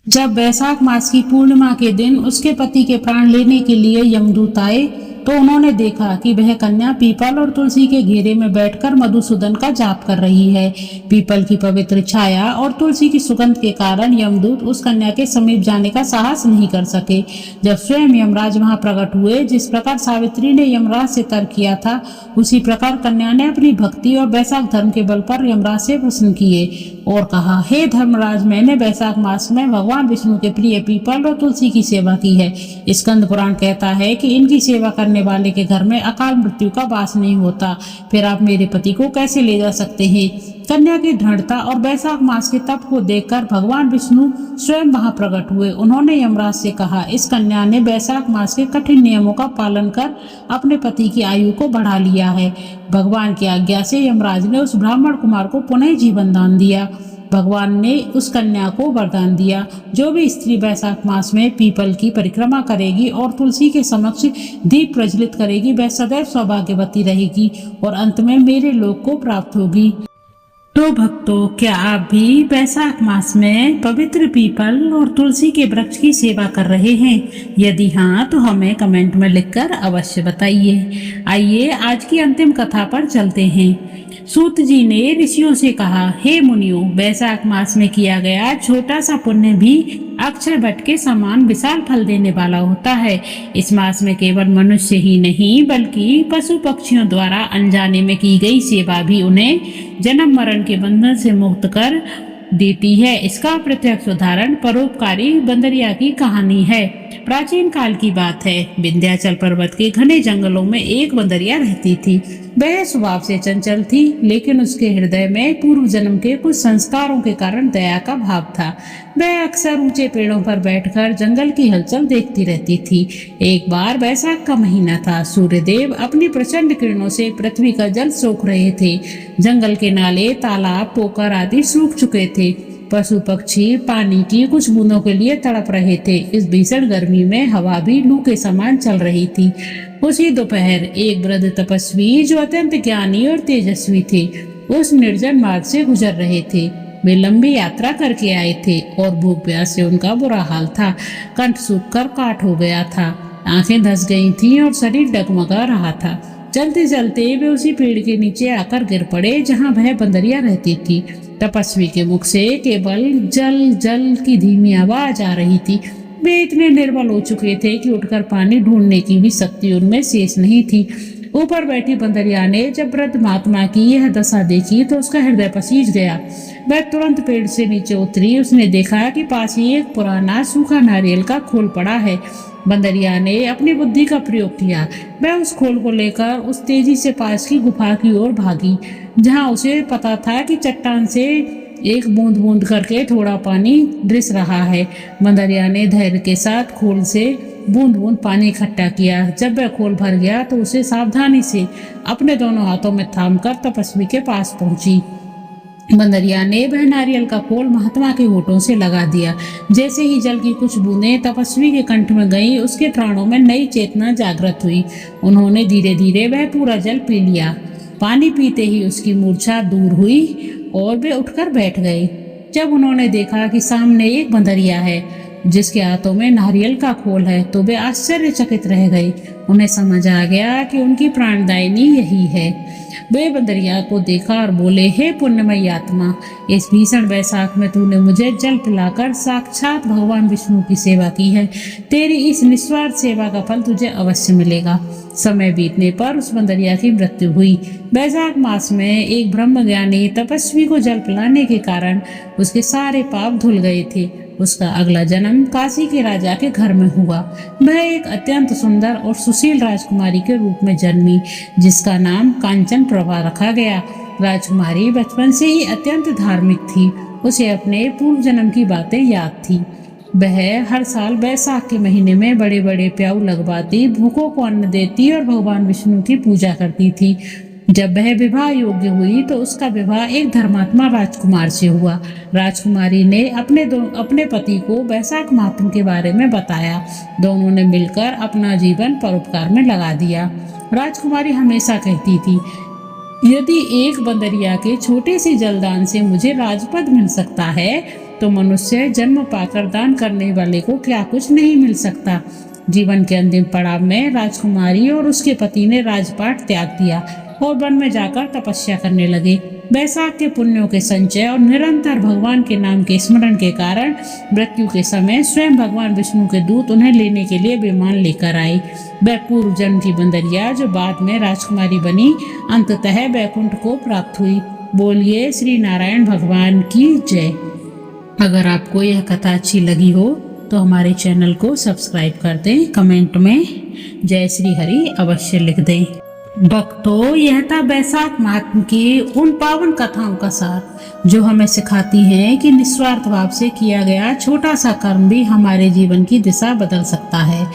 [SPEAKER 1] जब बैसाख मास की पूर्णिमा के दिन उसके पति के प्राण लेने के लिए यमदूत आए तो उन्होंने देखा कि वह कन्या पीपल और तुलसी के घेरे में बैठकर मधुसूदन का जाप कर रही है। पीपल की पवित्र छाया और तुलसी की सुगंध के कारण यमदूत उस कन्या के समीप जाने का साहस नहीं कर सके। जब स्वयं यमराज वहां प्रकट हुए, जिस प्रकार सावित्री ने यमराज से तर्क किया था, उसी प्रकार कन्या ने अपनी भक्ति और बैसाख धर्म के बल पर यमराज से प्रश्न किए और कहा, हे धर्मराज, मैंने बैसाख मास में भगवान विष्णु के प्रिय पीपल और तुलसी की सेवा की है। स्कंद पुराण कहता है कि इनकी सेवा करने वाले के घर में अकाल मृत्यु का वास नहीं होता। फिर आप मेरे पति को कैसे ले जा सकते हैं? कन्या की दृढ़ता और बैसाख मास के तप को देखकर भगवान विष्णु स्वयं वहां प्रकट हुए। उन्होंने यमराज से कहा, इस कन्या ने बैसाख मास के कठिन नियमों का पालन कर अपने पति की आयु को बढ़ा लिया है। भगवान की आज्ञा से यमराज ने उस ब्राह्मण कुमार को पुनः जीवन दान दिया। भगवान ने उस कन्या को वरदान दिया, जो भी स्त्री वैशाख मास में पीपल की परिक्रमा करेगी और तुलसी के समक्ष दीप प्रज्वलित करेगी, वह सदैव सौभाग्यवती रहेगी और अंत में मेरे लोक को प्राप्त होगी। तो भक्तों, क्या आप भी वैशाख मास में पवित्र पीपल और तुलसी के वृक्ष की सेवा कर रहे हैं? यदि हाँ, तो हमें कमेंट में लिखकर अवश्य बताइए। आइए आज की अंतिम कथा पर चलते हैं। सूत जी ने ऋषियों से कहा, हे मुनियों, वैशाख मास में किया गया छोटा सा पुण्य भी अक्षय वट के समान विशाल फल देने वाला होता है। इस मास में केवल मनुष्य ही नहीं बल्कि पशु पक्षियों द्वारा अनजाने में की गई सेवा भी उन्हें जन्म मरण के बंधन से मुक्त कर देती है। इसका प्रत्यक्ष उदाहरण परोपकारी बंदरिया की कहानी है। प्राचीन काल की बात है। विंध्याचल पर्वत के घने जंगलों में एक बंदरिया रहती थी। वह स्वभाव से चंचल थी, लेकिन उसके हृदय में पूर्व जन्म के कुछ संस्कारों के कारण दया का भाव था। वह अक्सर ऊंचे पेड़ों पर बैठकर जंगल की हलचल देखती रहती थी। एक बार वैशाख का महीना था। सूर्यदेव अपनी प्रचंड किरणों से पृथ्वी का जल सोख रहे थे। जंगल के नाले, तालाब, पोखर आदि सूख चुके थे। पशु पक्षी पानी की कुछ बूंदों के लिए तड़प रहे थे। इस भीषण गर्मी में हवा भी लू के समान चल रही थी। उसी दोपहर एक वृद्ध तपस्वी, जो अत्यंत ज्ञानी और तेजस्वी थे, उस निर्जन मार्ग से गुजर रहे थे। वे लंबी यात्रा करके आए थे और भूख प्यास से उनका बुरा हाल था। कंठ सूखकर काठ हो गया था, आंखें धंस गई थीं और शरीर डगमगा रहा था। चलते चलते वे उसी पेड़ के नीचे आकर गिर पड़े जहाँ वह बंदरिया रहती थी। तपस्वी के मुख से केवल जल जल की धीमी आवाज आ रही थी। वे इतने निर्बल हो चुके थे कि उठकर पानी ढूंढने की भी शक्ति उनमें शेष नहीं थी। ऊपर बैठी बंदरिया ने जब वृद्ध महात्मा की यह दशा देखी तो उसका हृदय पसीज गया। वह तुरंत पेड़ से नीचे उतरी। उसने देखा कि पास ही एक पुराना सूखा नारियल का खोल पड़ा है। बंदरिया ने अपनी बुद्धि का प्रयोग किया। वह उस खोल को लेकर उस तेजी से पास की गुफा की ओर भागी, जहां उसे पता था कि चट्टान से एक बूंद बूंद करके थोड़ा पानी रिस रहा है। बंदरिया ने धैर्य के साथ खोल से बूंद बूंद पानी इकट्ठा किया। जब वह खोल भर गया तो उसे सावधानी से अपने दोनों हाथों में थामकर तपस्वी के पास पहुंची। बंदरिया ने वह नारियल का खोल महात्मा के होठों से लगा दिया। जैसे ही जल की कुछ बूंदें तपस्वी के कंठ में गईं, उसके प्राणों में नई चेतना जागृत हुई। उन्होंने धीरे धीरे वह पूरा जल पी लिया। पानी पीते ही उसकी मूर्छा दूर हुई और वे उठकर बैठ गए। जब उन्होंने देखा कि सामने एक बंदरिया है जिसके हाथों में नारियल का खोल है, तो वे आश्चर्यचकित रह गए। उन्हें समझ आ गया कि उनकी प्राणदायिनी यही है। वे बंदरिया को देखा और बोले, हे पुण्यमयी आत्मा, इस भीषण वैशाख में तूने मुझे जल पिलाकर साक्षात भगवान विष्णु की सेवा की है। तेरी इस निस्वार्थ सेवा का फल तुझे अवश्य मिलेगा। समय बीतने पर उस बंदरिया की मृत्यु हुई। वैशाख मास में एक ब्रह्मज्ञानी तपस्वी को जल पिलाने के कारण उसके सारे पाप धुल गए थे। उसका अगला जन्म काशी के राजा के घर में हुआ। वह एक अत्यंत सुंदर और सुशील राजकुमारी के रूप में जन्मी, जिसका नाम कांचन प्रभा रखा गया। राजकुमारी बचपन से ही अत्यंत धार्मिक थी। उसे अपने पूर्व जन्म की बातें याद थी। वह हर साल वैशाख के महीने में बड़े बड़े प्याऊ लगवाती, भूखों को अन्न देती और भगवान विष्णु की पूजा करती थी। जब वह विवाह योग्य हुई तो उसका विवाह एक धर्मात्मा राजकुमार से हुआ। राजकुमारी ने अपने पति को वैशाख महात्म के बारे में बताया। दोनों ने मिलकर अपना जीवन परोपकार में लगा दिया। राजकुमारी हमेशा कहती थी, यदि एक बंदरिया के छोटे से जलदान से मुझे राजपद मिल सकता है, तो मनुष्य जन्म पाकर दान करने वाले को क्या कुछ नहीं मिल सकता। जीवन के अंतिम पड़ाव में राजकुमारी और उसके पति ने राजपाट त्याग दिया और वन में जाकर तपस्या करने लगे। वैशाख के पुण्यों के संचय और निरंतर भगवान के नाम के स्मरण के कारण मृत्यु के समय स्वयं भगवान विष्णु के दूत उन्हें लेने के लिए विमान लेकर आए। वह पूर्व जन्म की बंदरिया, जो बाद में राजकुमारी बनी, अंततः वैकुंठ को प्राप्त हुई। बोलिए श्री नारायण भगवान की जय। अगर आपको यह कथा अच्छी लगी हो तो हमारे चैनल को सब्सक्राइब कर दें। कमेंट में जय श्री हरि अवश्य लिख दें। भक्तों, यह था बैसाख माह की उन पावन कथाओं का सार जो हमें सिखाती हैं कि निस्वार्थ भाव से किया गया छोटा सा कर्म भी हमारे जीवन की दिशा बदल सकता है।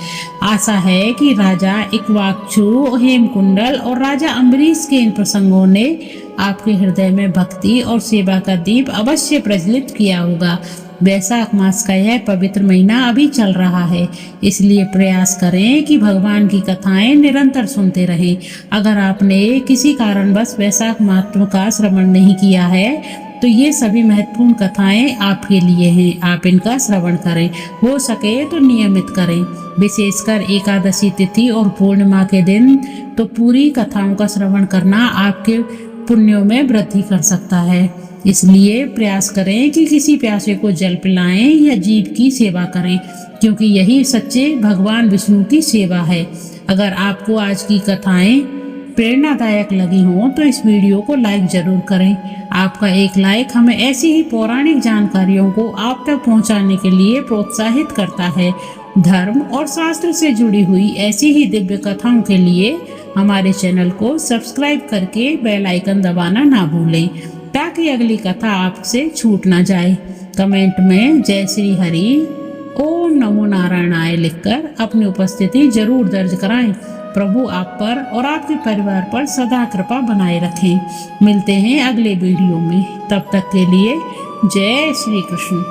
[SPEAKER 1] आशा है कि राजा इक्ष्वाकु, हेमकुंडल और राजा अम्बरीश के इन प्रसंगों ने आपके हृदय में भक्ति और सेवा का दीप अवश्य प्रज्वलित किया होगा। वैशाख मास का यह पवित्र महीना अभी चल रहा है, इसलिए प्रयास करें कि भगवान की कथाएं निरंतर सुनते रहें। अगर आपने किसी कारणवश वैशाख माह का श्रवण नहीं किया है तो ये सभी महत्वपूर्ण कथाएं आपके लिए हैं। आप इनका श्रवण करें, हो सके तो नियमित करें, विशेषकर एकादशी तिथि और पूर्णिमा के दिन तो पूरी कथाओं का श्रवण करना आपके पुण्यों में वृद्धि कर सकता है। इसलिए प्रयास करें कि किसी प्यासे को जल पिलाएं या जीव की सेवा करें, क्योंकि यही सच्चे भगवान विष्णु की सेवा है। अगर आपको आज की कथाएं प्रेरणादायक लगी हों तो इस वीडियो को लाइक जरूर करें। आपका एक लाइक हमें ऐसी ही पौराणिक जानकारियों को आप तक पहुंचाने के लिए प्रोत्साहित करता है। धर्म और शास्त्र से जुड़ी हुई ऐसी ही दिव्य कथाओं के लिए हमारे चैनल को सब्सक्राइब करके बेल आइकन दबाना ना भूलें, ताकि अगली कथा आपसे छूट ना जाए। कमेंट में जय श्री हरि, ओम नमो नारायणाय लिखकर अपनी उपस्थिति जरूर दर्ज कराएं। प्रभु आप पर और आपके परिवार पर सदा कृपा बनाए रखें। मिलते हैं अगले वीडियो में, तब तक के लिए जय श्री कृष्ण।